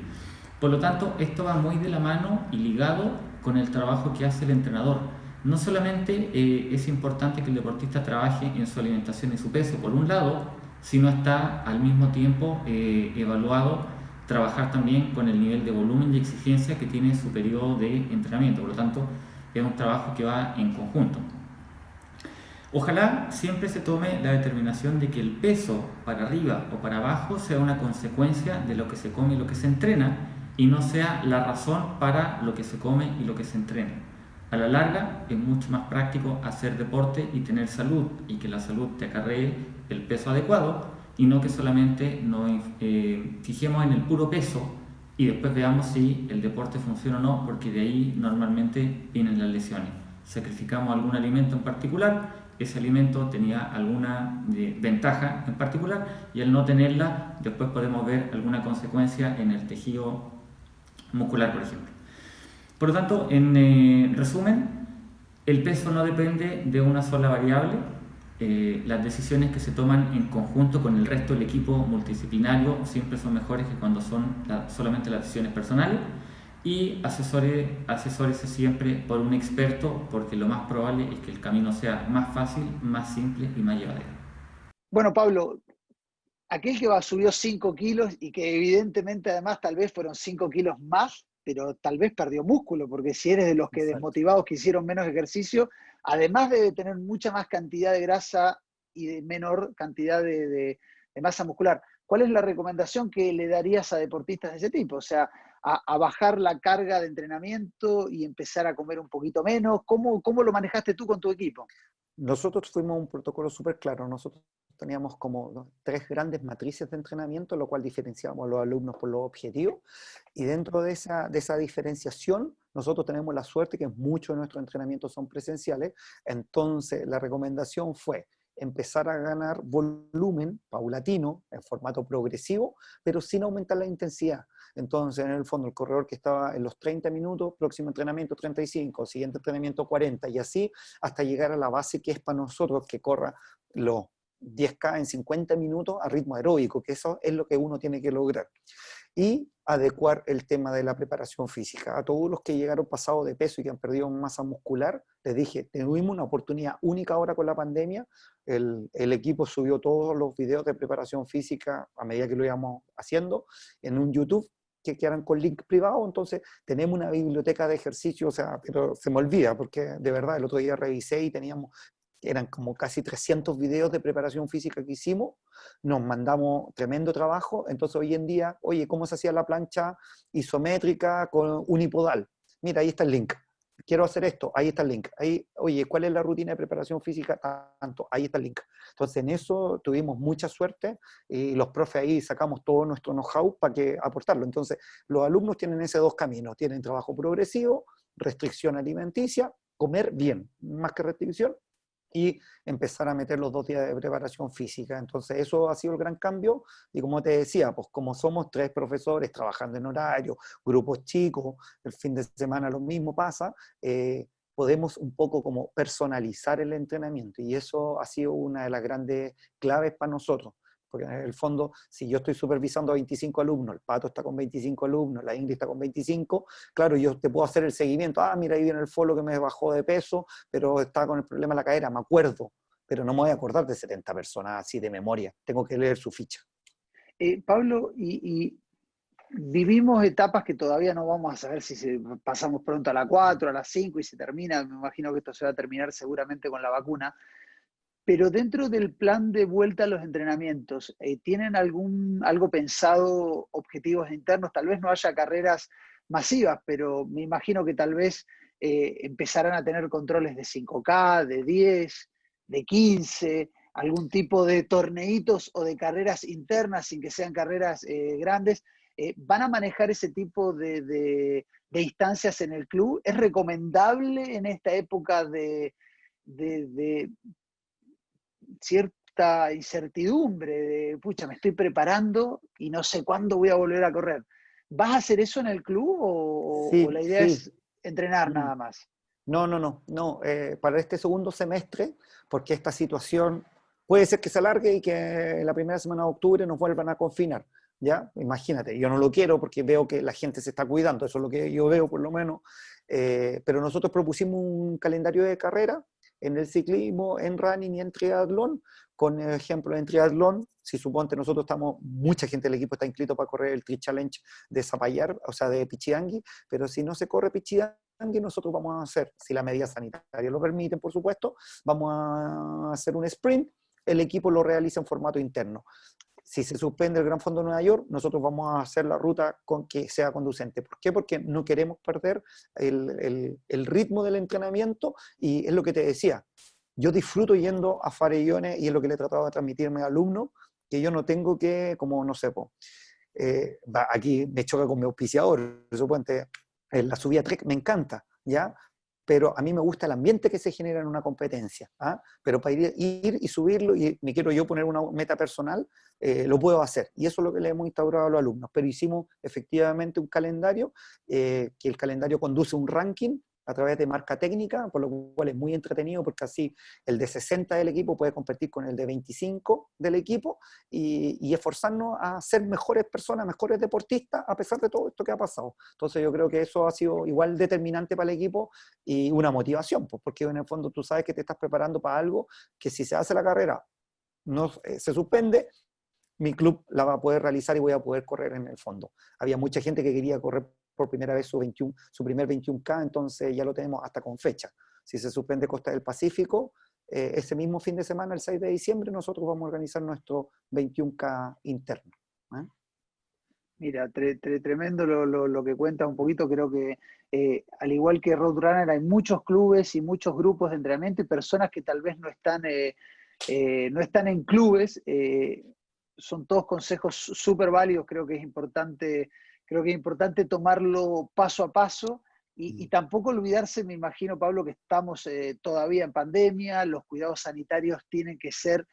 [SPEAKER 5] Por lo tanto, esto va muy de la mano y ligado con el trabajo que hace el entrenador. No solamente es importante que el deportista trabaje en su alimentación y su peso, por un lado, sino está al mismo tiempo evaluado trabajar también con el nivel de volumen y exigencia que tiene su periodo de entrenamiento. Por lo tanto, es un trabajo que va en conjunto. Ojalá siempre se tome la determinación de que el peso para arriba o para abajo sea una consecuencia de lo que se come y lo que se entrena y no sea la razón para lo que se come y lo que se entrena. A la larga es mucho más práctico hacer deporte y tener salud y que la salud te acarree el peso adecuado y no que solamente nos fijemos en el puro peso y después veamos si el deporte funciona o no, porque de ahí normalmente vienen las lesiones. Sacrificamos algún alimento en particular, ese alimento tenía alguna ventaja en particular y al no tenerla después podemos ver alguna consecuencia en el tejido muscular, por ejemplo. Por lo tanto, en resumen, el peso no depende de una sola variable, las decisiones que se toman en conjunto con el resto del equipo multidisciplinario siempre son mejores que cuando son solamente las decisiones personales. Y asesórese siempre por un experto, porque lo más probable es que el camino sea más fácil, más simple y más llevadero.
[SPEAKER 1] Bueno, Pablo, aquel que subió 5 kilos y que evidentemente además tal vez fueron 5 kilos más, pero tal vez perdió músculo, porque si eres de los que
[SPEAKER 2] Exacto.
[SPEAKER 1] desmotivados que hicieron menos ejercicio, además debe tener mucha más cantidad de grasa y de menor cantidad de masa muscular. ¿Cuál es la recomendación que le darías a deportistas de ese tipo? O sea, a bajar la carga de entrenamiento y empezar a comer un poquito menos. ¿Cómo lo manejaste tú con tu equipo?
[SPEAKER 2] Nosotros fuimos un protocolo súper claro. Nosotros teníamos como 3 grandes matrices de entrenamiento, lo cual diferenciábamos a los alumnos por los objetivos. Y dentro de esa diferenciación, nosotros tenemos la suerte que muchos de nuestros entrenamientos son presenciales. Entonces, la recomendación fue empezar a ganar volumen paulatino, en formato progresivo, pero sin aumentar la intensidad. Entonces, en el fondo, el corredor que estaba en los 30 minutos, próximo entrenamiento 35, siguiente entrenamiento 40, y así hasta llegar a la base que es para nosotros que corra los 10K en 50 minutos a ritmo aeróbico, que eso es lo que uno tiene que lograr. Y adecuar el tema de la preparación física. A todos los que llegaron pasados de peso y que han perdido masa muscular, les dije, tuvimos una oportunidad única ahora con la pandemia. El equipo subió todos los videos de preparación física a medida que lo íbamos haciendo en un YouTube que quedaran con link privado. Entonces tenemos una biblioteca de ejercicio, o sea, pero se me olvida porque de verdad el otro día revisé y eran como casi 300 videos de preparación física que hicimos, nos mandamos tremendo trabajo. Entonces hoy en día, oye, ¿cómo se hacía la plancha isométrica con unipodal? Mira, ahí está el link. Quiero hacer esto, ahí está el link. Ahí, oye, ¿cuál es la rutina de preparación física? Tanto, ahí está el link. Entonces en eso tuvimos mucha suerte y los profes ahí sacamos todo nuestro know-how para aportarlo. Entonces los alumnos tienen esos 2 caminos, tienen trabajo progresivo, restricción alimenticia, comer bien, más que restricción, y empezar a meter los 2 días de preparación física. Entonces eso ha sido el gran cambio, y como te decía, pues como somos 3 profesores trabajando en horario, grupos chicos, el fin de semana lo mismo pasa, podemos un poco como personalizar el entrenamiento, y eso ha sido una de las grandes claves para nosotros. Porque en el fondo, si yo estoy supervisando a 25 alumnos, el Pato está con 25 alumnos, la Ingrid está con 25, claro, yo te puedo hacer el seguimiento. Ah, mira, ahí viene el Folo que me bajó de peso, pero está con el problema de la cadera, me acuerdo, pero no me voy a acordar de 70 personas así de memoria, tengo que leer su ficha.
[SPEAKER 1] Pablo, y vivimos etapas que todavía no vamos a saber si pasamos pronto a la 4, a la 5 y se termina. Me imagino que esto se va a terminar seguramente con la vacuna. Pero dentro del plan de vuelta a los entrenamientos, ¿tienen algo pensado, objetivos internos? Tal vez no haya carreras masivas, pero me imagino que tal vez empezarán a tener controles de 5K, de 10, de 15, algún tipo de torneitos o de carreras internas sin que sean carreras grandes. ¿Van a manejar ese tipo de instancias en el club? ¿Es recomendable en esta época de cierta incertidumbre de, pucha, me estoy preparando y no sé cuándo voy a volver a correr? ¿Vas a hacer eso en el club o
[SPEAKER 2] Sí,
[SPEAKER 1] la idea
[SPEAKER 2] sí.
[SPEAKER 1] es entrenar nada más?
[SPEAKER 2] No. Para este segundo semestre, porque esta situación puede ser que se alargue y que la primera semana de octubre nos vuelvan a confinar, ¿ya? Imagínate, yo no lo quiero porque veo que la gente se está cuidando, eso es lo que yo veo por lo menos, pero nosotros propusimos un calendario de carrera en el ciclismo, en running y en triatlón. Con ejemplo, en triatlón, si suponte nosotros mucha gente del equipo está inscrito para correr el Tri Challenge de Zapallar, o sea, de Pichidangui, pero si no se corre Pichidangui, nosotros vamos a hacer, si la medida sanitaria lo permiten, por supuesto, vamos a hacer un sprint, el equipo lo realiza en formato interno. Si se suspende el Gran Fondo de Nueva York, nosotros vamos a hacer la ruta con que sea conducente. ¿Por qué? Porque no queremos perder el ritmo del entrenamiento, y es lo que te decía, yo disfruto yendo a Farellones, y es lo que le he tratado de transmitirme a mis alumnos, que yo no tengo que, como no sé, aquí me choca con mi auspiciador, suponte, la subida Trek me encanta, ¿ya? Pero a mí me gusta el ambiente que se genera en una competencia, ¿ah? Pero para ir y subirlo, y me quiero yo poner una meta personal, lo puedo hacer, y eso es lo que le hemos instaurado a los alumnos. Pero hicimos efectivamente un calendario, que el calendario conduce un ranking a través de marca técnica, por lo cual es muy entretenido porque así el de 60 del equipo puede competir con el de 25 del equipo y esforzarnos a ser mejores personas, mejores deportistas, a pesar de todo esto que ha pasado. Entonces yo creo que eso ha sido igual determinante para el equipo y una motivación, pues, porque en el fondo tú sabes que te estás preparando para algo que si se hace la carrera no se suspende, mi club la va a poder realizar y voy a poder correr en el fondo. Había mucha gente que quería correr por primera vez su primer 21K, entonces ya lo tenemos hasta con fecha. Si se suspende Costa del Pacífico, ese mismo fin de semana, el 6 de diciembre, nosotros vamos a organizar nuestro 21K interno.
[SPEAKER 1] Mira, tremendo lo que cuentas un poquito. Creo que al igual que Roadrunner hay muchos clubes y muchos grupos de entrenamiento y personas que tal vez no están en clubes. Son todos consejos súper válidos. Creo que es importante tomarlo paso a paso y tampoco olvidarse, me imagino, Pablo, que estamos todavía en pandemia, los cuidados sanitarios tienen que ser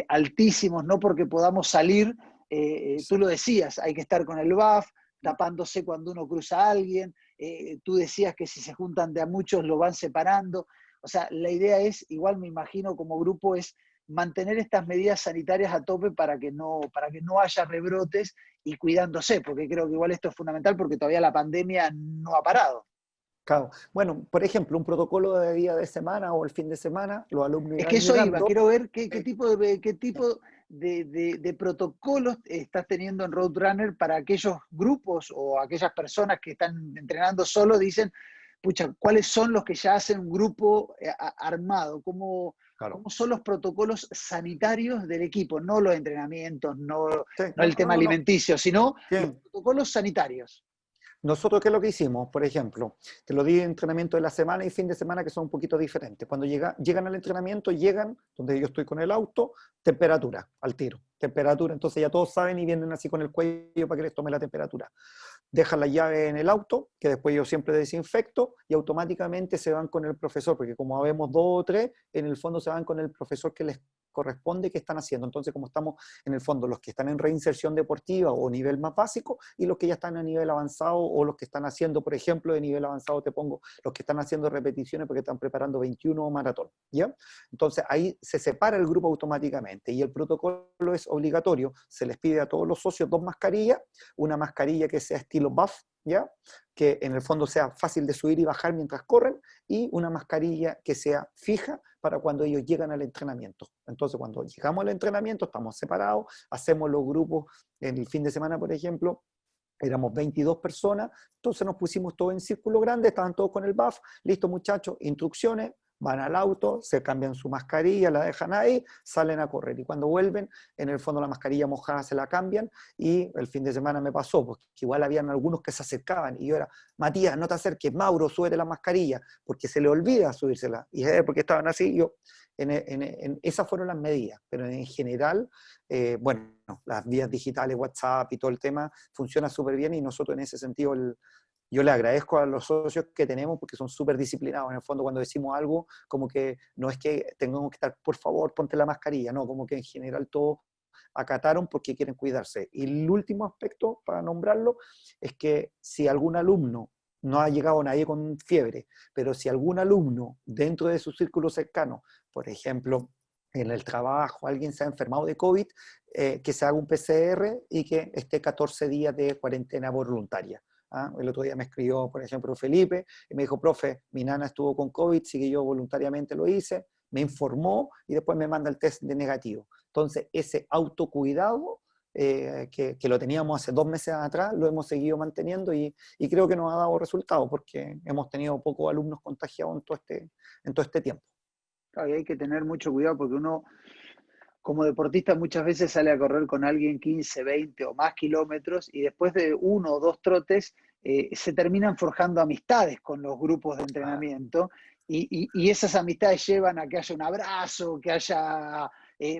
[SPEAKER 1] altísimos, no porque podamos salir. Tú lo decías, hay que estar con el BAF, tapándose cuando uno cruza a alguien. Tú decías que si se juntan de a muchos lo van separando. O sea, la idea es, igual me imagino como grupo, es mantener estas medidas sanitarias a tope para que no haya rebrotes y cuidándose, porque creo que igual esto es fundamental porque todavía la pandemia no ha parado.
[SPEAKER 2] Claro. Bueno, por ejemplo, un protocolo de día de semana o el fin de semana, los alumnos
[SPEAKER 1] Es
[SPEAKER 2] irán
[SPEAKER 1] que eso iba,
[SPEAKER 2] llegando.
[SPEAKER 1] quiero ver qué tipo de protocolos estás teniendo en Roadrunner para aquellos grupos o aquellas personas que están entrenando solo, dicen, pucha, ¿cuáles son los que ya hacen un grupo armado? ¿Cómo son los protocolos sanitarios del equipo? No los entrenamientos, no el tema alimenticio, sino los protocolos sanitarios.
[SPEAKER 2] Nosotros, ¿qué es lo que hicimos? Por ejemplo, te lo di en entrenamiento de la semana y fin de semana que son un poquito diferentes. Cuando llegan al entrenamiento, llegan donde yo estoy con el auto, temperatura, al tiro. Temperatura, entonces ya todos saben y vienen así con el cuello para que les tome la temperatura. Dejan la llave en el auto, que después yo siempre desinfecto, y automáticamente se van con el profesor, porque como habemos 2 o 3, en el fondo se van con el profesor que les corresponde que están haciendo. Entonces, como estamos en el fondo los que están en reinserción deportiva o nivel más básico y los que ya están a nivel avanzado o los que están haciendo, por ejemplo, de nivel avanzado te pongo los que están haciendo repeticiones porque están preparando 21 o maratón, ¿ya? Entonces ahí se separa el grupo automáticamente y el protocolo es obligatorio. Se les pide a todos los socios 2 mascarillas, una mascarilla que sea estilo buff, ¿ya? Que en el fondo sea fácil de subir y bajar mientras corren, y una mascarilla que sea fija para cuando ellos llegan al entrenamiento. Entonces, cuando llegamos al entrenamiento, estamos separados, hacemos los grupos. En el fin de semana, por ejemplo, éramos 22 personas, entonces nos pusimos todos en círculo grande, estaban todos con el buff, listo muchachos, instrucciones, van al auto, se cambian su mascarilla, la dejan ahí, salen a correr. Y cuando vuelven, en el fondo la mascarilla mojada se la cambian. Y el fin de semana me pasó, porque igual habían algunos que se acercaban. Y yo era, Matías, no te acerques, Mauro, súbete la mascarilla, porque se le olvida subírsela. Y porque estaban así, esas fueron las medidas. Pero en general, bueno, las vías digitales, WhatsApp y todo el tema, funciona súper bien y nosotros en ese sentido yo le agradezco a los socios que tenemos porque son súper disciplinados. En el fondo, cuando decimos algo, como que no es que tengamos que estar, por favor, ponte la mascarilla, no, como que en general todos acataron porque quieren cuidarse. Y el último aspecto, para nombrarlo, es que si algún alumno, no ha llegado nadie con fiebre, pero si algún alumno dentro de su círculo cercano, por ejemplo, en el trabajo, alguien se ha enfermado de COVID, que se haga un PCR y que esté 14 días de cuarentena voluntaria. El otro día me escribió, por ejemplo, Felipe, y me dijo, profe, mi nana estuvo con COVID, sí que yo voluntariamente lo hice, me informó y después me manda el test de negativo. Entonces, ese autocuidado que lo teníamos hace 2 meses atrás, lo hemos seguido manteniendo y creo que nos ha dado resultados porque hemos tenido pocos alumnos contagiados en todo este tiempo.
[SPEAKER 1] Claro, y hay que tener mucho cuidado porque uno, como deportista, muchas veces sale a correr con alguien 15, 20 o más kilómetros y después de 1 o 2 trotes se terminan forjando amistades con los grupos de entrenamiento y esas amistades llevan a que haya un abrazo, que haya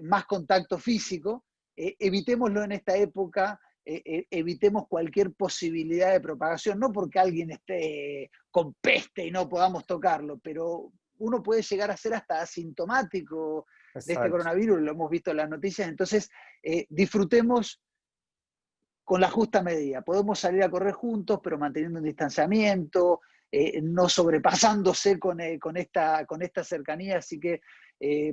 [SPEAKER 1] más contacto físico. Evitémoslo en esta época, evitemos cualquier posibilidad de propagación, no porque alguien esté con peste y no podamos tocarlo, pero uno puede llegar a ser hasta asintomático de este coronavirus, lo hemos visto en las noticias. Entonces, disfrutemos con la justa medida. Podemos salir a correr juntos, pero manteniendo un distanciamiento, no sobrepasándose con esta cercanía. Así que,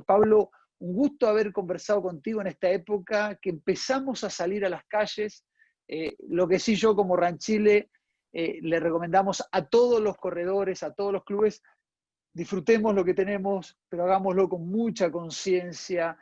[SPEAKER 1] Pablo, un gusto haber conversado contigo en esta época, que empezamos a salir a las calles. Lo que sí, yo como Ranchile le recomendamos a todos los corredores, a todos los clubes: disfrutemos lo que tenemos, pero hagámoslo con mucha conciencia,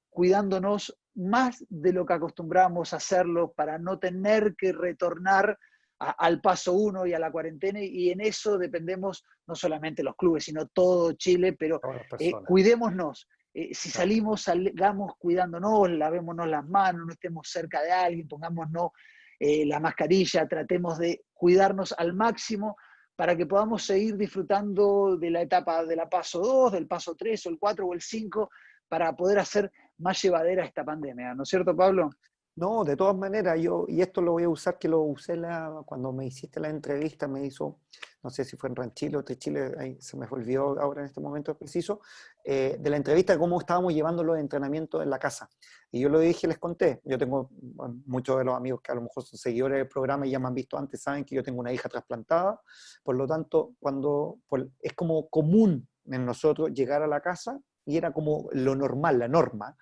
[SPEAKER 1] cuidándonos más de lo que acostumbramos a hacerlo, para no tener que retornar al paso 1 y a la cuarentena, y en eso dependemos no solamente los clubes, sino todo Chile, pero
[SPEAKER 2] Todas las personas.
[SPEAKER 1] cuidémonos. Si
[SPEAKER 2] Claro.
[SPEAKER 1] salimos, salgamos cuidándonos, lavémonos las manos, no estemos cerca de alguien, pongámonos la mascarilla, tratemos de cuidarnos al máximo para que podamos seguir disfrutando de la etapa de la paso 2, del paso 3 o el 4 o el 5, para poder hacer más llevadera esta pandemia, ¿no es cierto, Pablo?
[SPEAKER 2] No, de todas maneras, y esto lo voy a usar, que lo usé cuando me hiciste la entrevista, me hizo, no sé si fue en Ranchile o Chile, ahí se me olvidó ahora en este momento preciso, de la entrevista, cómo estábamos llevando los entrenamientos en la casa. Y yo lo dije, les conté, yo tengo, bueno, muchos de los amigos que a lo mejor son seguidores del programa y ya me han visto antes, saben que yo tengo una hija trasplantada, por lo tanto, es como común en nosotros llegar a la casa, y era como lo normal, la norma,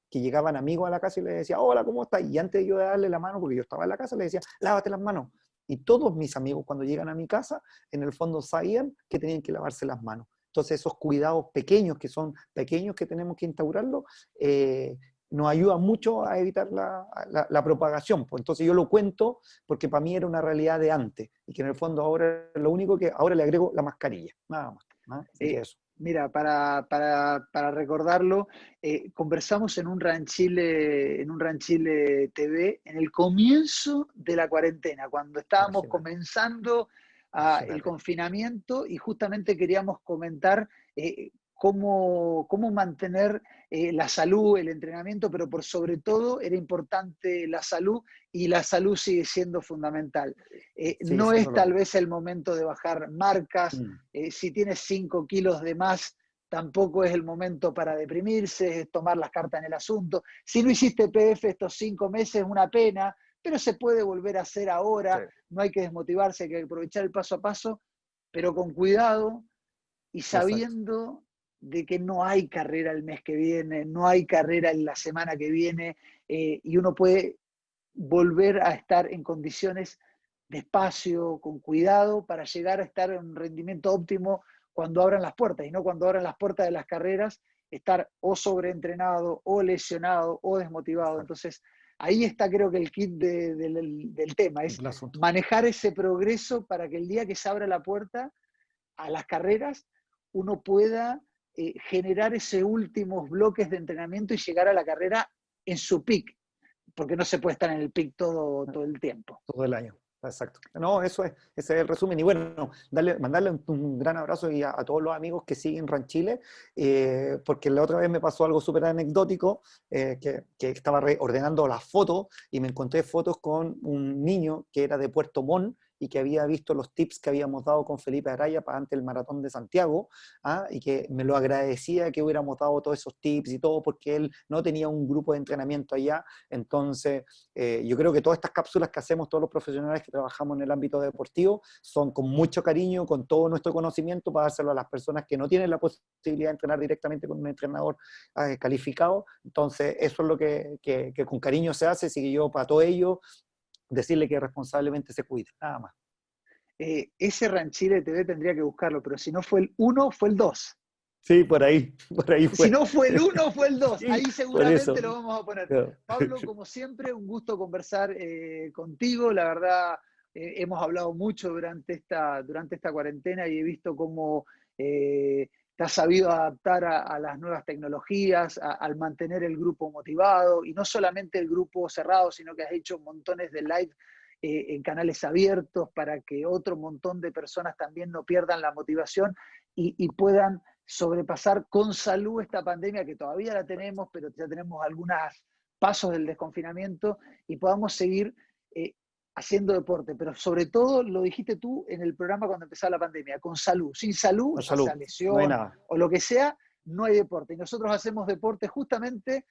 [SPEAKER 2] que llegaban amigos a la casa y le decía, hola, ¿cómo estás? Y antes de yo darle la mano, porque yo estaba en la casa, le decía, lávate las manos. Y todos mis amigos, cuando llegan a mi casa, en el fondo sabían que tenían que lavarse las manos. Entonces, esos cuidados pequeños, que son pequeños, que tenemos que instaurarlos, nos ayudan mucho a evitar la propagación. Pues entonces yo lo cuento porque para mí era una realidad de antes, y que en el fondo ahora lo único que ahora le agrego la mascarilla, nada más. Así que eso.
[SPEAKER 1] Mira, para recordarlo, conversamos en un Ranchile TV en el comienzo de la cuarentena, cuando estábamos
[SPEAKER 2] Imagínate.
[SPEAKER 1] comenzando el
[SPEAKER 2] Imagínate.
[SPEAKER 1] confinamiento, y justamente queríamos comentar cómo mantener la salud, el entrenamiento, pero por sobre todo era importante la salud, y la salud sigue siendo fundamental.
[SPEAKER 2] Sigue
[SPEAKER 1] No
[SPEAKER 2] siendo
[SPEAKER 1] es
[SPEAKER 2] lo
[SPEAKER 1] tal
[SPEAKER 2] mismo.
[SPEAKER 1] vez el momento de bajar marcas. Si tienes 5 kilos de más, tampoco es el momento para deprimirse, es tomar las cartas en el asunto. Si no hiciste PF estos 5 meses, es una pena, pero se puede volver a hacer ahora.
[SPEAKER 2] Sí,
[SPEAKER 1] No hay que desmotivarse, hay que aprovechar el paso a paso, pero con cuidado y
[SPEAKER 2] exacto.
[SPEAKER 1] sabiendo de que no hay carrera el mes que viene, no hay carrera en la semana que viene, y uno puede volver a estar en condiciones despacio, con cuidado, para llegar a estar en un rendimiento óptimo cuando abran las puertas, y no cuando abran las puertas de las carreras, estar o sobreentrenado, o lesionado, o desmotivado.
[SPEAKER 2] Exacto.
[SPEAKER 1] Entonces, ahí está, creo que el kit del tema, es
[SPEAKER 2] El asunto.
[SPEAKER 1] manejar ese progreso para que el día que se abra la puerta a las carreras, uno pueda generar esos últimos bloques de entrenamiento y llegar a la carrera en su peak, porque no se puede estar en el peak todo el tiempo.
[SPEAKER 2] Todo el año. Exacto. No, ese es el resumen. Y bueno, mandarle un gran abrazo a todos los amigos que siguen Ranchile, porque la otra vez me pasó algo súper anecdótico, que estaba ordenando las fotos y me encontré fotos con un niño que era de Puerto Montt y que había visto los tips que habíamos dado con Felipe Araya para antes el Maratón de Santiago, y que me lo agradecía que hubiéramos dado todos esos tips y todo, porque él no tenía un grupo de entrenamiento allá. Entonces, yo creo que todas estas cápsulas que hacemos todos los profesionales que trabajamos en el ámbito deportivo son con mucho cariño, con todo nuestro conocimiento, para dárselo a las personas que no tienen la posibilidad de entrenar directamente con un entrenador calificado. Entonces, eso es lo que con cariño se hace, así que yo para todo ello decirle que responsablemente se cuide, nada más.
[SPEAKER 1] Ese Ranchile TV tendría que buscarlo, pero si no fue el 1, fue el 2.
[SPEAKER 2] Sí, por ahí
[SPEAKER 1] Si
[SPEAKER 2] fue.
[SPEAKER 1] no fue el 1, fue el 2.
[SPEAKER 2] Sí,
[SPEAKER 1] Ahí
[SPEAKER 2] por eso.
[SPEAKER 1] seguramente lo vamos a poner.
[SPEAKER 2] No.
[SPEAKER 1] Pablo, como siempre, un gusto conversar contigo. La verdad, hemos hablado mucho durante esta cuarentena, y he visto cómo te has sabido adaptar a las nuevas tecnologías, al mantener el grupo motivado, y no solamente el grupo cerrado, sino que has hecho montones de live en canales abiertos, para que otro montón de personas también no pierdan la motivación y puedan sobrepasar con salud esta pandemia, que todavía la tenemos, pero ya tenemos algunos pasos del desconfinamiento, y podamos seguir haciendo deporte. Pero sobre todo, lo dijiste tú en el programa cuando empezaba la pandemia, con salud. Sin salud,
[SPEAKER 2] Con
[SPEAKER 1] ya
[SPEAKER 2] salud,
[SPEAKER 1] sea
[SPEAKER 2] no hay
[SPEAKER 1] lesión
[SPEAKER 2] nada.
[SPEAKER 1] o lo que sea, no hay deporte. Y nosotros hacemos deporte justamente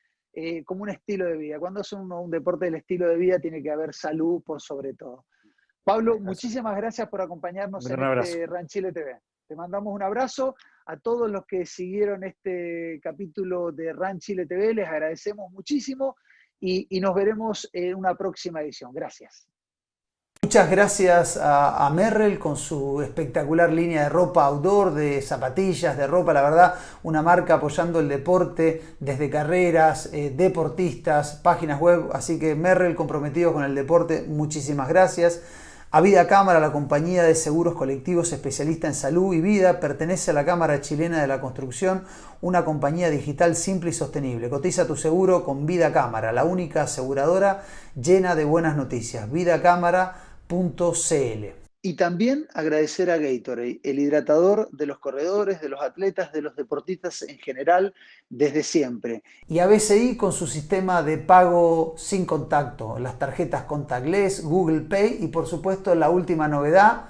[SPEAKER 1] como un estilo de vida. Cuando hace uno un deporte del estilo de vida, tiene que haber salud por sobre todo. Pablo,
[SPEAKER 2] Gracias.
[SPEAKER 1] muchísimas gracias por acompañarnos
[SPEAKER 2] Un
[SPEAKER 1] en
[SPEAKER 2] gran abrazo.
[SPEAKER 1] este RAN Chile TV. Te mandamos un abrazo a todos los que siguieron este capítulo de RAN Chile TV. Les agradecemos muchísimo y nos veremos en una próxima edición. Gracias. Muchas gracias a Merrell con su espectacular línea de ropa outdoor, de zapatillas, de ropa, la verdad, una marca apoyando el deporte desde carreras, deportistas, páginas web, así que Merrell comprometido con el deporte, muchísimas gracias. A Vida Cámara, la compañía de seguros colectivos especialista en salud y vida, pertenece a la Cámara Chilena de la Construcción, una compañía digital simple y sostenible. Cotiza tu seguro con Vida Cámara, la única aseguradora llena de buenas noticias. vidacámara.cl. Y también agradecer a Gatorade, el hidratador de los corredores, de los atletas, de los deportistas en general, desde siempre. Y a BCI con su sistema de pago sin contacto, las tarjetas contactless, Google Pay y por supuesto la última novedad,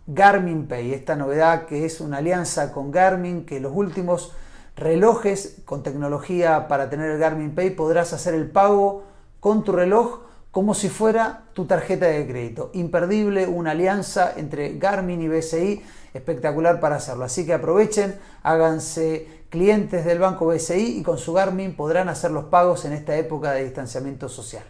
[SPEAKER 1] Garmin Pay. Esta novedad que es una alianza con Garmin, que los últimos relojes con tecnología para tener el Garmin Pay podrás hacer el pago con tu reloj como si fuera tu tarjeta de crédito. Imperdible, una alianza entre Garmin y BCI, espectacular para hacerlo. Así que aprovechen, háganse clientes del banco BCI y con su Garmin podrán hacer los pagos en esta época de distanciamiento social.